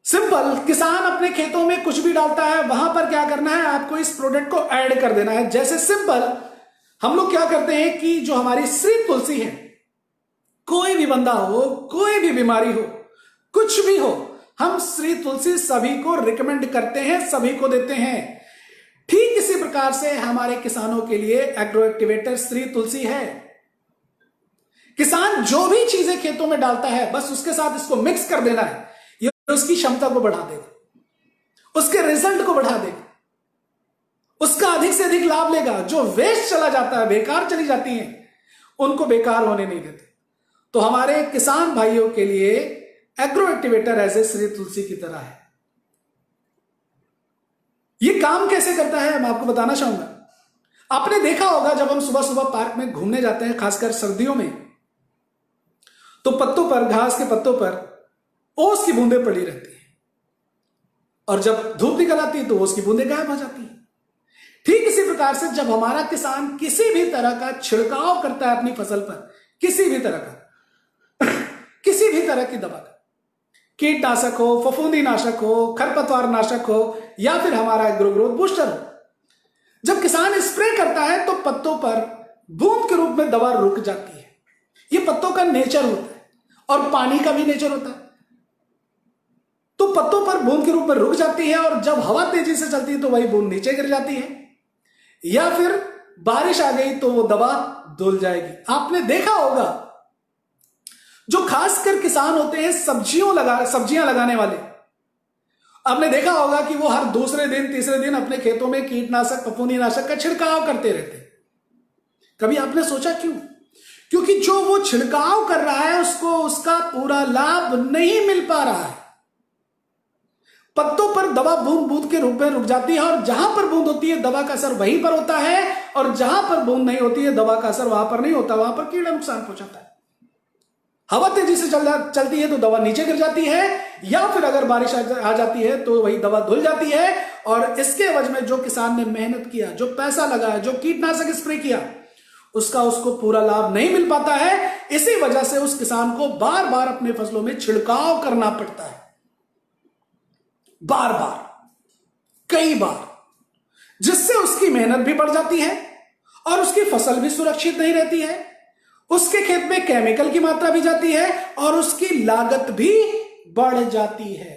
सिंपल, किसान अपने खेतों में कुछ भी डालता है, वहां पर क्या करना है, आपको इस प्रोडक्ट को ऐड कर देना है। जैसे सिंपल हम लोग क्या करते हैं कि जो हमारी श्री तुलसी है, कोई भी बंदा हो, कोई भी बीमारी हो, कुछ भी हो, हम श्री तुलसी सभी को रिकमेंड करते हैं, सभी को देते हैं। ठीक इसी प्रकार से हमारे किसानों के लिए एग्रो एक्टिवेटर श्री तुलसी है। किसान जो भी चीजें खेतों में डालता है, बस उसके साथ इसको मिक्स कर देना है, ये उसकी क्षमता को बढ़ा देगा, उसके रिजल्ट को बढ़ा देगा, उसका अधिक से अधिक लाभ लेगा। जो वेस्ट चला जाता है, बेकार चली जाती है, उनको बेकार होने नहीं देते। तो हमारे किसान भाइयों के लिए एग्रो एक्टिवेटर ऐसे श्री तुलसी की तरह है। ये काम कैसे करता है मैं आपको बताना चाहूंगा। आपने देखा होगा जब हम सुबह सुबह पार्क में घूमने जाते हैं, खासकर सर्दियों में, तो पत्तों पर, घास के पत्तों पर ओस की बूंदें पड़ी रहती हैं, और जब धूप निकल आती है तो ओस की बूंदें गायब हो जाती हैं। ठीक इसी प्रकार से जब हमारा किसान किसी भी तरह का छिड़काव करता है अपनी फसल पर, किसी भी तरह का किसी भी तरह की दवा का, कीटनाशक हो, फफूंदी नाशक हो, खरपतवार नाशक हो, या फिर हमारा एग्रो ग्रोथ बूस्टर हो, जब किसान स्प्रे करता है तो पत्तों पर बूंद के रूप में दवा रुक जाती है। ये पत्तों का नेचर होता है और पानी का भी नेचर होता है। तो पत्तों पर बूंद के रूप में रुक जाती है, और जब हवा तेजी से चलती है तो वही बूंद नीचे गिर जाती है, या फिर बारिश आ गई तो वो दवा धुल जाएगी। आपने देखा होगा जो खासकर किसान होते हैं सब्जियां लगाने वाले, आपने देखा होगा कि वो हर दूसरे दिन, तीसरे दिन अपने खेतों में कीटनाशक, फफूंदी नाशक का छिड़काव करते रहते हैं। कभी आपने सोचा क्यों? क्योंकि जो वो छिड़काव कर रहा है उसको उसका पूरा लाभ नहीं मिल पा रहा है। पत्तों पर दवा बूंद बूंद के रूप में रुक जाती है, और जहां पर बूंद होती है दवा का असर वहीं पर होता है, और जहां पर बूंद नहीं होती है दवा का असर वहां पर नहीं होता, वहां पर कीड़ा नुकसान पहुंचाता है। हवा तेजी से चलती है तो दवा नीचे गिर जाती है, या फिर अगर बारिश आ जाती है तो वही दवा धुल जाती है, और इसके एवज में जो किसान ने मेहनत किया, जो पैसा लगाया, जो कीटनाशक स्प्रे किया, उसका उसको पूरा लाभ नहीं मिल पाता है। इसी वजह से उस किसान को बार बार अपने फसलों में छिड़काव करना पड़ता है, बार बार, कई बार, जिससे उसकी मेहनत भी बढ़ जाती है और उसकी फसल भी सुरक्षित नहीं रहती है, उसके खेत में केमिकल की मात्रा भी जाती है और उसकी लागत भी बढ़ जाती है।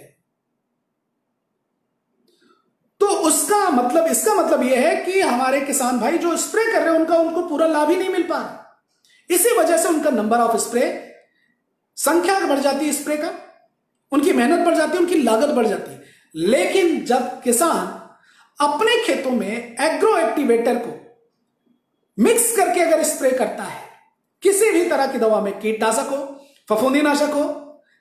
तो इसका मतलब यह है कि हमारे किसान भाई जो स्प्रे कर रहे हैं उनको पूरा लाभ ही नहीं मिल पा रहा। इसी वजह से उनका नंबर ऑफ स्प्रे, संख्या बढ़ जाती है स्प्रे का, उनकी मेहनत बढ़ जाती है, उनकी लागत बढ़ जाती है। लेकिन जब किसान अपने खेतों में एग्रो एक्टिवेटर को मिक्स करके अगर स्प्रे करता है, किसी भी तरह की दवा में, कीटनाशक हो, फफूंदी नाशक हो,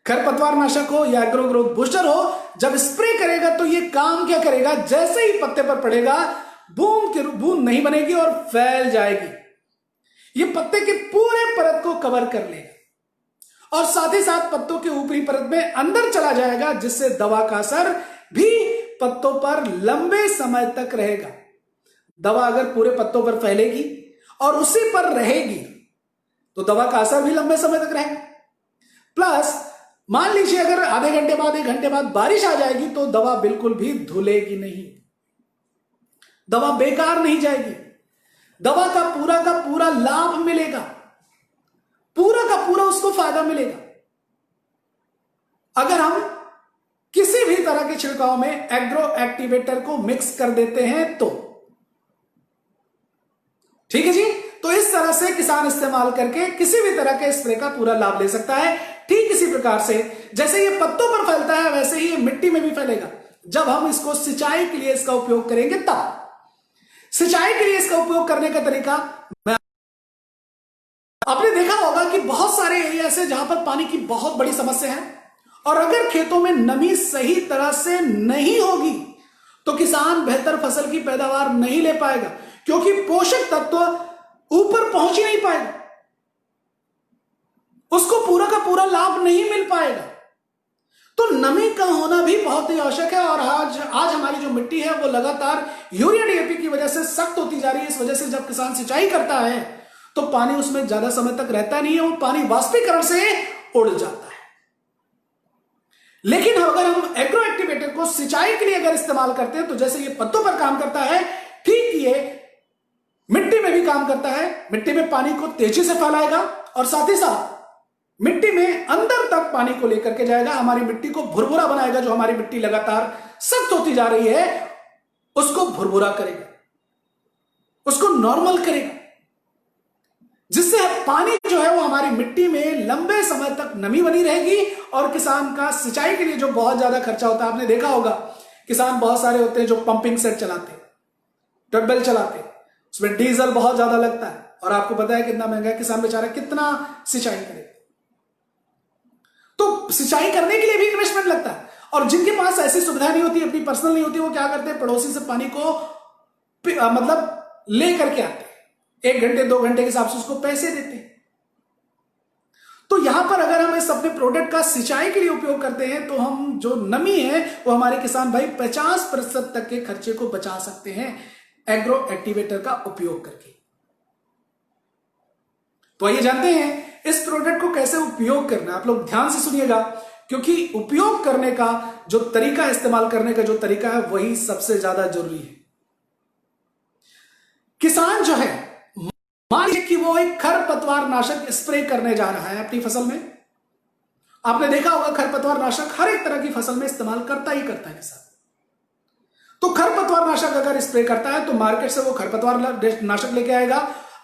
खरपतवार नाशक हो या एग्रो ग्रोथ बूस्टर हो, जब स्प्रे करेगा तो ये काम क्या करेगा, जैसे ही पत्ते पर पड़ेगा बूंद नहीं बनेगी और फैल जाएगी। ये पत्ते के पूरे परत को कवर कर लेगा और साथ ही साथ पत्तों के ऊपरी परत में अंदर चला जाएगा, जिससे दवा का असर भी पत्तों पर लंबे समय तक रहेगा। दवा अगर पूरे पत्तों पर फैलेगी और उसी पर रहेगी तो दवा का असर भी लंबे समय तक रहेगा। प्लस मान लीजिए अगर आधे घंटे बाद, 1 घंटे बाद बारिश आ जाएगी तो दवा बिल्कुल भी धुलेगी नहीं, दवा बेकार नहीं जाएगी, दवा का पूरा लाभ मिलेगा, पूरा का पूरा उसको फायदा मिलेगा। अगर हम किसी भी तरह के छिड़काव में एग्रो एक्टिवेटर को मिक्स कर देते हैं तो ठीक है जी। तो इस तरह से किसान इस्तेमाल करके किसी भी तरह के स्प्रे का पूरा लाभ ले सकता है। ठीक इसी प्रकार से जैसे ये पत्तों पर फैलता है वैसे ही ये मिट्टी में भी फैलेगा। जब हम इसको सिंचाई के लिए इसका उपयोग करेंगे तब, सिंचाई के लिए इसका उपयोग करने का तरीका मैं, आपने देखा होगा कि बहुत सारे एरिया ऐसे जहां पर पानी की बहुत बड़ी समस्या है और अगर खेतों में नमी सही तरह से नहीं होगी तो किसान बेहतर फसल की पैदावार नहीं ले पाएगा, क्योंकि पोषक तत्व ऊपर पहुंच ही नहीं पाएगा, उसको पूरा का पूरा लाभ नहीं मिल पाएगा। तो नमी का होना भी बहुत ही आवश्यक है। और आज हमारी जो मिट्टी है वो लगातार यूरिया डीएपी की वजह से सख्त होती जा रही है। इस वजह से जब किसान सिंचाई करता है तो पानी उसमें ज्यादा समय तक रहता नहीं है, वो पानी वाष्पीकरण से उड़ जाता है। लेकिन अगर हम एग्रो एक्टिवेटर को सिंचाई के लिए अगर इस्तेमाल करते हैं तो जैसे ये पत्तों पर काम करता है, ठीक ये मिट्टी में में भी काम करता है, मिट्टी में पानी को तेजी से फैलाएगा और साथ ही साथ मिट्टी में अंदर तक पानी को लेकर के जाएगा, हमारी मिट्टी को भुरभुरा बनाएगा। जो हमारी मिट्टी लगातार सख्त होती जा रही है उसको भुरभुरा करेगा, उसको नॉर्मल करेगा, जिससे पानी जो है वो हमारी मिट्टी में लंबे समय तक नमी बनी रहेगी। और किसान का सिंचाई के लिए जो बहुत ज्यादा खर्चा होता है, आपने देखा होगा किसान बहुत सारे होते हैं जो पंपिंग सेट चलाते हैं, ट्यूबवेल चलाते हैं, उसमें डीजल बहुत ज्यादा लगता है और आपको पता है कितना महंगा है, किसान बेचारा कितना सिंचाई करे। तो सिंचाई करने के लिए भी इन्वेस्टमेंट लगता है। और जिनके पास ऐसी सुविधा नहीं होती, अपनी पर्सनल नहीं होती, वो क्या करते हैं, पड़ोसी से पानी को मतलब ले करके आते हैं, 1 घंटे 2 घंटे के हिसाब से उसको पैसे देते हैं। तो यहां पर अगर हम इस अपने प्रोडक्ट का सिंचाई के लिए उपयोग करते हैं तो हम जो नमी है वो हमारे किसान भाई 50% तक के खर्चे को बचा सकते हैं एग्रो एक्टिवेटर का उपयोग करके। तो आइए जानते हैं इस प्रोडक्ट को कैसे उपयोग करना है। आप लोग ध्यान से सुनिएगा, क्योंकि उपयोग करने का जो तरीका, इस्तेमाल करने का जो तरीका है वही सबसे ज्यादा जरूरी है। किसान जो है, मान लीजिए कि वो एक खरपतवार नाशक स्प्रे करने जा रहा है अपनी फसल में। आपने देखा होगा खरपतवार नाशक हर एक तरह की फसल में इस्तेमाल करता ही करता है किसान। तो खरपतवार नाशक अगर स्प्रे करता है तो मार्केट से वो खरपतवार नाशक लेके आएगा।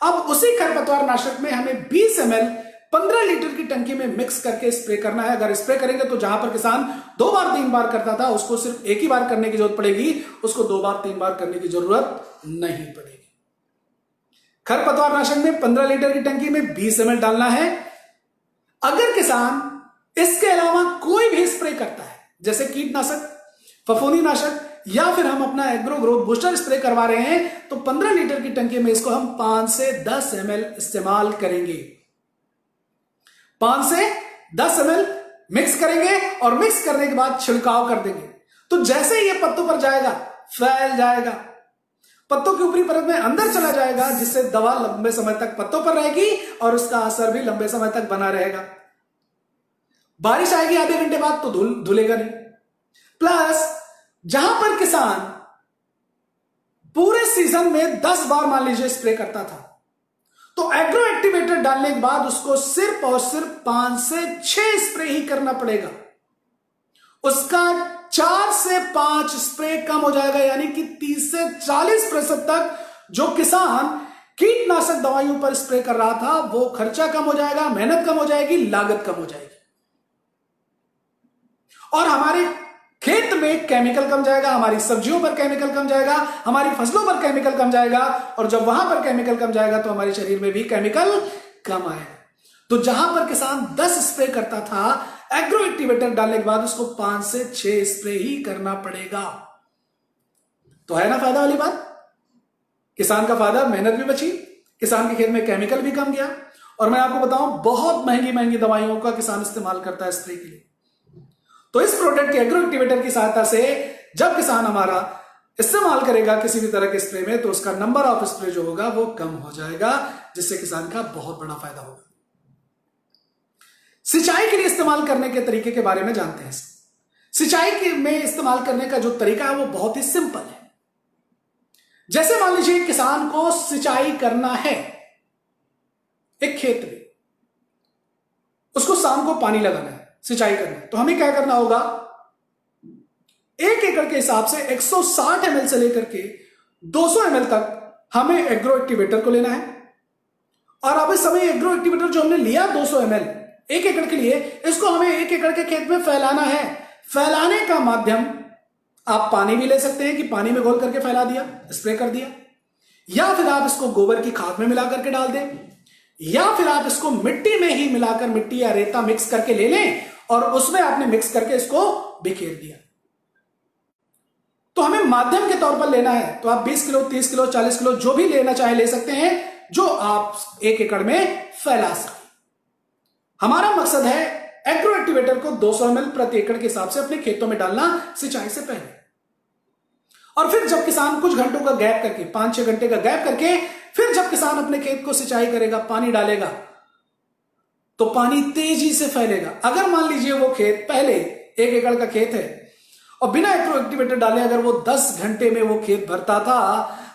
अब उसी खरपतवार नाशक में हमें 20 ml 15 लीटर की टंकी में मिक्स करके स्प्रे करना है। अगर स्प्रे करेंगे तो जहां पर किसान 2 बार 3 बार करता था, उसको सिर्फ एक ही बार करने की जरूरत पड़ेगी, उसको 2 बार 3 बार करने की जरूरत नहीं पड़ेगी। खरपतवार नाशक में 15 लीटर की टंकी में 20 ml डालना है। अगर किसान इसके अलावा कोई भी स्प्रे करता है, जैसे कीटनाशक, फफूंदी नाशक या फिर हम अपना एग्रो ग्रोथ बूस्टर स्प्रे करवा रहे हैं, तो 15 लीटर की टंकी में इसको हम 5 से 10 ml इस्तेमाल करेंगे। 5 से 10 ml मिक्स करेंगे और मिक्स करने के बाद छिड़काव कर देंगे। तो जैसे ही ये पत्तों पर जाएगा, फैल जाएगा, पत्तों की ऊपरी परत में अंदर चला जाएगा, जिससे दवा लंबे समय तक पत्तों पर रहेगी और उसका असर भी लंबे समय तक बना रहेगा। बारिश आएगी आधे घंटे बाद तो धुलेगा नहीं। प्लस जहां पर किसान पूरे सीजन में 10 बार मान लीजिए स्प्रे करता था, तो एग्रो एक्टिवेटर डालने के बाद उसको सिर्फ और सिर्फ 5 से 6 स्प्रे ही करना पड़ेगा। उसका 4 से 5 स्प्रे कम हो जाएगा, यानी कि 30 से 40% तक जो किसान कीटनाशक दवाइयों पर स्प्रे कर रहा था वो खर्चा कम हो जाएगा, मेहनत कम हो जाएगी, लागत कम हो जाएगी और हमारे खेत में केमिकल कम जाएगा, हमारी सब्जियों पर केमिकल कम जाएगा, हमारी फसलों पर केमिकल कम जाएगा और जब वहां पर केमिकल कम जाएगा तो हमारे शरीर में भी केमिकल कम आएगा। तो जहां पर किसान 10 स्प्रे करता था, एग्रो एक्टिवेटर डालने के बाद उसको 5 से 6 स्प्रे ही करना पड़ेगा। तो है ना फायदा वाली बात। किसान का फायदा, मेहनत भी बची, किसान के खेत में केमिकल भी कम गया। और मैं आपको बताऊं, बहुत महंगी महंगी दवाइयों का किसान इस्तेमाल करता है स्प्रे के लिए। तो इस प्रोडक्ट के एग्रो एक्टिवेटर की सहायता से जब किसान हमारा इस्तेमाल करेगा किसी भी तरह के स्प्रे में, तो उसका नंबर ऑफ स्प्रे जो होगा वो कम हो जाएगा, जिससे किसान का बहुत बड़ा फायदा होगा। सिंचाई के लिए इस्तेमाल करने के तरीके के बारे में जानते हैं। सिंचाई में इस्तेमाल करने का जो तरीका है वो बहुत ही सिंपल है। जैसे मान लीजिए किसान को सिंचाई करना है एक खेत में, उसको शाम को पानी लगाना है, सिंचाई करना है, तो हमें क्या करना होगा, 1 एकड़ के हिसाब से 160 ml से लेकर के 200 ml तक हमें एग्रो एक्टिवेटर को लेना है। और अब इस समय एग्रो एक्टिवेटर जो हमने लिया 200 ml 1 एकड़ के लिए, इसको हमें 1 एकड़ के खेत में फैलाना है। फैलाने का माध्यम आप पानी भी ले सकते हैं कि पानी में घोल करके फैला दिया, स्प्रे कर दिया, या फिर आप इसको गोबर की खाद में मिला करके डाल दें, या फिर आप इसको मिट्टी में ही मिलाकर, मिट्टी या रेता मिक्स करके ले लें और उसमें आपने मिक्स करके इसको बिखेर दिया। तो हमें माध्यम के तौर पर लेना है, तो आप 20 किलो, 30 किलो, 40 किलो जो भी लेना चाहे ले सकते हैं, जो आप 1 एकड़ में फैला सकें। हमारा मकसद है एग्रो एक्टिवेटर को 200 ml प्रति एकड़ के हिसाब से अपने खेतों में डालना सिंचाई से पहले। और फिर जब किसान कुछ घंटों का गैप करके, 5-6 घंटे का गैप करके, फिर जब किसान अपने खेत को सिंचाई करेगा, पानी डालेगा, तो पानी तेजी से फैलेगा। अगर मान लीजिए वो खेत पहले 1 एकड़ का खेत है और बिना एग्रो एक्टिवेटर डाले अगर वो 10 घंटे में वो खेत भरता था,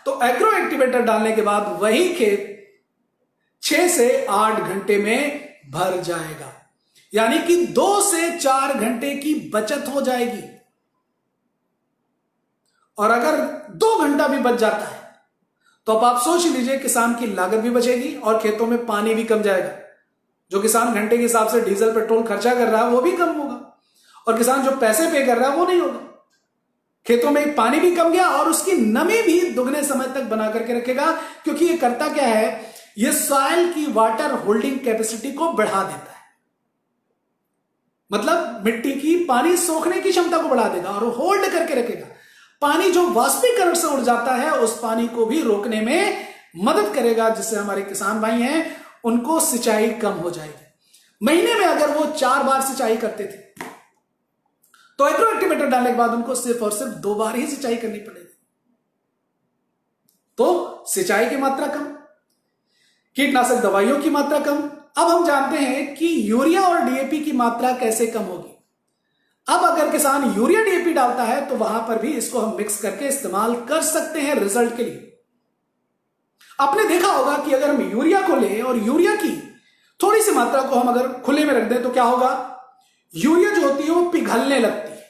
तो एग्रो एक्टिवेटर डालने के बाद वही खेत 6 से 8 घंटे में भर जाएगा, यानी कि 2 से 4 घंटे की बचत हो जाएगी। और अगर 2 घंटा भी बच जाता है तो अब आप सोच लीजिए किसान की लागत भी बचेगी और खेतों में पानी भी कम जाएगा। जो किसान घंटे के हिसाब से डीजल पेट्रोल खर्चा कर रहा है वो भी कम होगा, और किसान जो पैसे पे कर रहा है वो नहीं होगा। खेतों में पानी भी कम गया और उसकी नमी भी दुगने समय तक बना करके रखेगा, क्योंकि ये करता क्या है, ये सॉइल की वाटर होल्डिंग कैपेसिटी को बढ़ा देता है। मतलब मिट्टी की पानी सोखने की क्षमता को बढ़ा देगा और होल्ड करके रखेगा। पानी जो वाष्पीकरण से उड़ जाता है उस पानी को भी रोकने में मदद करेगा, जिससे हमारे किसान भाई हैं उनको सिंचाई कम हो जाएगी। महीने में अगर वो 4 बार सिंचाई करते थे तो एग्रो एक्टिवेटर डालने के बाद उनको सिर्फ और सिर्फ 2 बार ही सिंचाई करनी पड़ेगी। तो सिंचाई की मात्रा कम, कीटनाशक दवाइयों की मात्रा कम। अब हम जानते हैं कि यूरिया और डीएपी की मात्रा कैसे कम होगी। अब अगर किसान यूरिया डीएपी डालता है तो वहां पर भी इसको हम मिक्स करके इस्तेमाल कर सकते हैं रिजल्ट के लिए। आपने देखा होगा कि अगर हम यूरिया को लें और यूरिया की थोड़ी सी मात्रा को हम अगर खुले में रख दें तो क्या होगा, यूरिया जो होती है वो पिघलने लगती है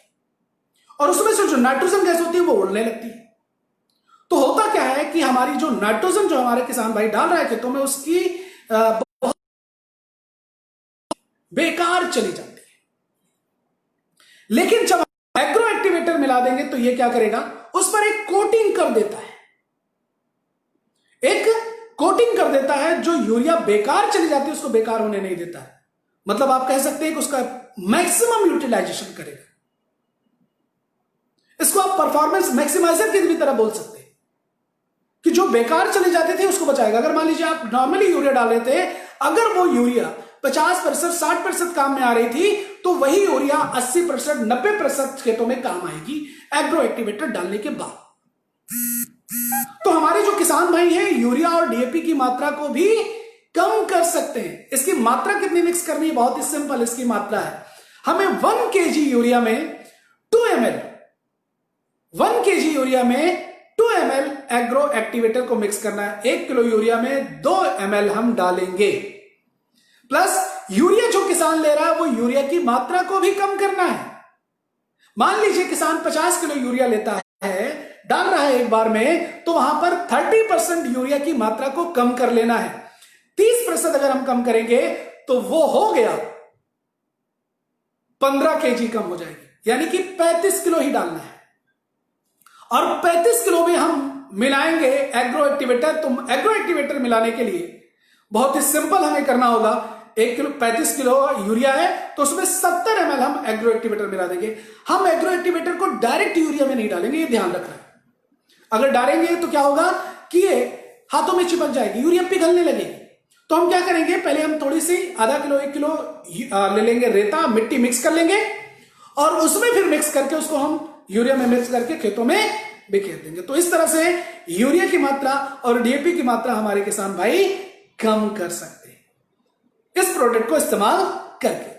और उसमें से जो नाइट्रोजन गैस होती है वो उड़ने लगती है। तो होता क्या है कि हमारी जो नाइट्रोजन जो हमारे किसान भाई डाल रहे हैं खेतों में उसकी बहुत बेकार चली जाती है। लेकिन जब एग्रो एक्टिवेटर मिला देंगे तो ये क्या करेगा, उस पर एक कोटिंग कर देता है, एक कोटिंग कर देता है जो यूरिया बेकार चली जाती है उसको बेकार होने नहीं देता है। मतलब आप कह सकते हैं कि उसका मैक्सिमम यूटिलाइजेशन करेगा। इसको आप परफॉर्मेंस मैक्सिमाइजर की भी तरह बोल सकते हैं कि जो बेकार चले जाते थे उसको बचाएगा। अगर मान लीजिए आप नॉर्मली यूरिया डाल रहे थे, अगर वो यूरिया 50%, 60% काम में आ रही थी तो वही यूरिया 80%, 90% खेतों में काम आएगी एग्रो एक्टिवेटर डालने के बाद। तो हमारे जो किसान भाई हैं यूरिया और डीएपी की मात्रा को भी कम कर सकते हैं। इसकी मात्रा कितनी मिक्स करनी है, बहुत ही सिंपल इसकी मात्रा है। हमें 1 kg यूरिया में 2 ml 1 kg यूरिया में 2 ml एग्रो एक्टिवेटर को मिक्स करना है। 1 किलो यूरिया में 2 ml हम डालेंगे। प्लस यूरिया जो किसान ले रहा है वो यूरिया की मात्रा को भी कम करना है। मान लीजिए किसान 50 किलो यूरिया लेता है, डाल रहा है एक बार में, तो वहां पर 30% यूरिया की मात्रा को कम कर लेना है। 30% अगर हम कम करेंगे तो वो हो गया 15 kg कम हो जाएगी, यानी कि 35 किलो ही डालना है। और 35 किलो में हम मिलाएंगे एग्रो एक्टिवेटर। तो एग्रो एक्टिवेटर मिलाने के लिए बहुत ही सिंपल हमें करना होगा। 1 किलो 35 किलो यूरिया है तो उसमें 70 ml हम एग्रो एक्टिवेटर मिला देंगे। हम एग्रो एक्टिवेटर को डायरेक्ट यूरिया में नहीं डालेंगे, ये ध्यान रखना है। अगर डालेंगे तो क्या होगा कि ये हाथों में चिपक जाएगी, यूरिया पिघलने लगेगी। तो हम क्या करेंगे, पहले हम थोड़ी सी आधा किलो 1 किलो ले लेंगे, रेता मिट्टी मिक्स कर लेंगे और उसमें फिर मिक्स करके उसको हम यूरिया में मिक्स करके खेतों में बिखेर देंगे। तो इस तरह से यूरिया की मात्रा और डीएपी की मात्रा हमारे किसान भाई कम कर सकते हैं इस प्रोडक्ट को इस्तेमाल करके।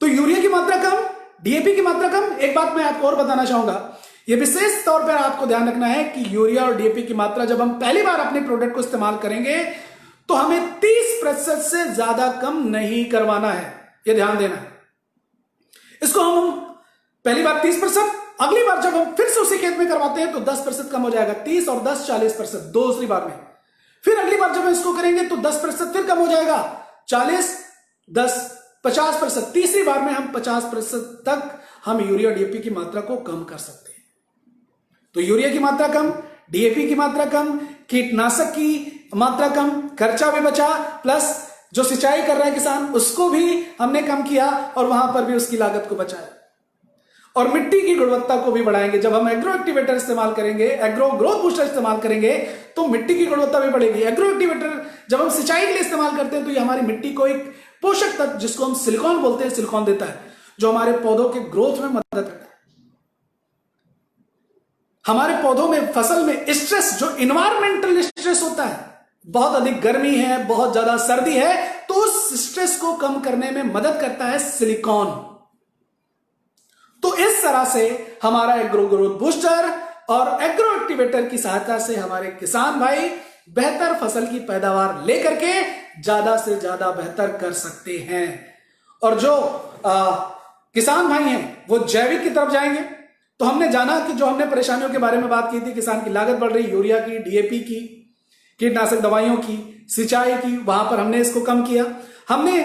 तो यूरिया की मात्रा कम, डीएपी की मात्रा कम। एक बात मैं आपको और बताना चाहूंगा, यह विशेष तौर पर आपको ध्यान रखना है कि यूरिया और डीएपी की मात्रा जब हम पहली बार अपने प्रोडक्ट को इस्तेमाल करेंगे तो हमें 30% से ज्यादा कम नहीं करवाना है, यह ध्यान देना है। इसको हम पहली बार 30%, अगली बार जब हम फिर से उसी खेत में करवाते हैं तो 10% कम हो जाएगा, 30 और 10 40% दूसरी बार में। फिर अगली बार जब हम इसको करेंगे तो 10% फिर कम हो जाएगा, 40 10 50%। तीसरी बार में हम 50% तक हम यूरिया डीएपी की मात्रा को कम कर सकते हैं। तो यूरिया की मात्रा कम, डीएपी की मात्रा कम, कीटनाशक की मात्रा कम, खर्चा भी बचा, प्लस जो सिंचाई कर रहा है किसान उसको भी हमने कम किया और वहां पर भी उसकी लागत को बचाया। और मिट्टी की गुणवत्ता को भी बढ़ाएंगे। जब हम एग्रो एक्टिवेटर इस्तेमाल करेंगे, एग्रो ग्रोथ बूस्टर इस्तेमाल करेंगे तो मिट्टी की गुणवत्ता भी बढ़ेगी। एग्रो एक्टिवेटर जब हम सिंचाई के लिए इस्तेमाल करते हैं तो ये हमारी मिट्टी को एक पोषक तत्व जिसको हम सिलिकॉन बोलते हैं, सिलिकॉन देता है, जो हमारे पौधों के ग्रोथ में मदद करता है। हमारे पौधों में, फसल में स्ट्रेस, जो इन्वायरमेंटल स्ट्रेस होता है, बहुत अधिक गर्मी है, बहुत ज्यादा सर्दी है, तो उस स्ट्रेस को कम करने में मदद करता है सिलिकॉन। तो इस तरह से हमारा एग्रो ग्रोथ बूस्टर और एग्रो एक्टिवेटर की सहायता से हमारे किसान भाई बेहतर फसल की पैदावार लेकर के ज्यादा से ज्यादा बेहतर कर सकते हैं। और जो किसान भाई हैं वो जैविक की तरफ जाएंगे। तो हमने जाना कि जो हमने परेशानियों के बारे में बात की थी, किसान की लागत बढ़ रही, यूरिया की, डीएपी की, कीटनाशक दवाइयों की, सिंचाई की, वहां पर हमने इसको कम किया। हमने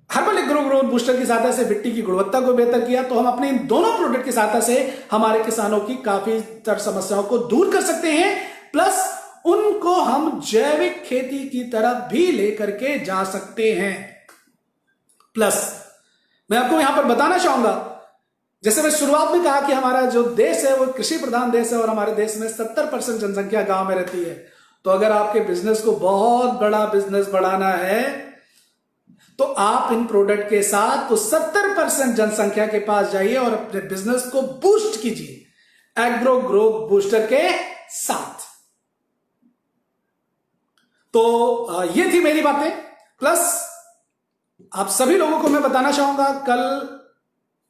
हर्बल एग्रो ग्रोथ बूस्टर की सहायता से मिट्टी की गुणवत्ता को बेहतर किया। तो हम अपने इन दोनों प्रोडक्ट की सहायता से हमारे किसानों की काफी समस्याओं को दूर कर सकते हैं, प्लस उनको हम जैविक खेती की तरफ भी लेकर के जा सकते हैं। प्लस मैं आपको यहां पर बताना चाहूंगा, जैसे मैं शुरुआत में कहा कि हमारा जो देश है वो कृषि प्रधान देश है और हमारे देश में 70% जनसंख्या गांव में रहती है। तो अगर आपके बिजनेस को बहुत बड़ा बिजनेस बढ़ाना है तो आप इन प्रोडक्ट के साथ तो 70% जनसंख्या के पास जाइए और अपने बिजनेस को बूस्ट कीजिए एग्रो ग्रोथ बूस्टर के साथ। तो ये थी मेरी बातें। प्लस आप सभी लोगों को मैं बताना चाहूंगा कल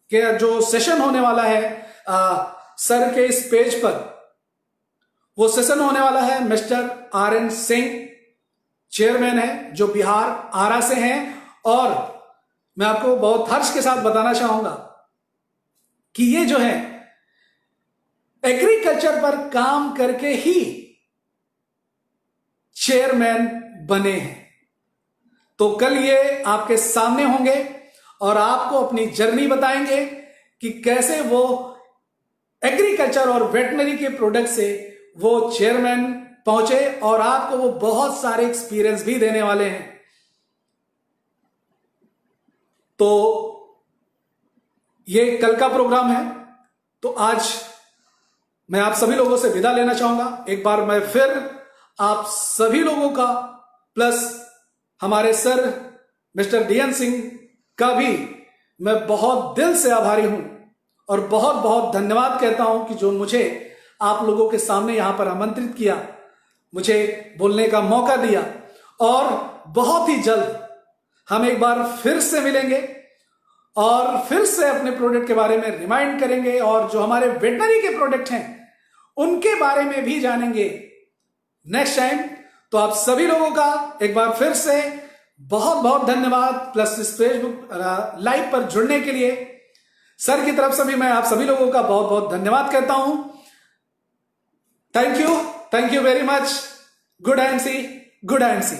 के जो सेशन होने वाला है सर के इस पेज पर, वो सेशन होने वाला है मिस्टर RN सिंह, चेयरमैन है जो बिहार आरा से हैं। और मैं आपको बहुत हर्ष के साथ बताना चाहूंगा कि ये जो है एग्रीकल्चर पर काम करके ही चेयरमैन बने हैं। तो कल ये आपके सामने होंगे और आपको अपनी जर्नी बताएंगे कि कैसे वो एग्रीकल्चर और वेटनरी के प्रोडक्ट से वो चेयरमैन पहुंचे, और आपको वो बहुत सारे एक्सपीरियंस भी देने वाले हैं। तो ये कल का प्रोग्राम है। तो आज मैं आप सभी लोगों से विदा लेना चाहूंगा। एक बार मैं फिर आप सभी लोगों का, प्लस हमारे सर मिस्टर DN सिंह का भी मैं बहुत दिल से आभारी हूं और बहुत बहुत धन्यवाद कहता हूं कि जो मुझे आप लोगों के सामने यहां पर आमंत्रित किया, मुझे बोलने का मौका दिया। और बहुत ही जल्द हम एक बार फिर से मिलेंगे और फिर से अपने प्रोडक्ट के बारे में रिमाइंड करेंगे और जो हमारे वेटनरी के प्रोडक्ट हैं उनके बारे में भी जानेंगे नेक्स्ट टाइम। तो आप सभी लोगों का एक बार फिर से बहुत बहुत धन्यवाद, प्लस इस फेसबुक लाइव पर जुड़ने के लिए सर की तरफ से भी मैं आप सभी लोगों का बहुत बहुत धन्यवाद कहता हूं। Thank you very much. Good and C.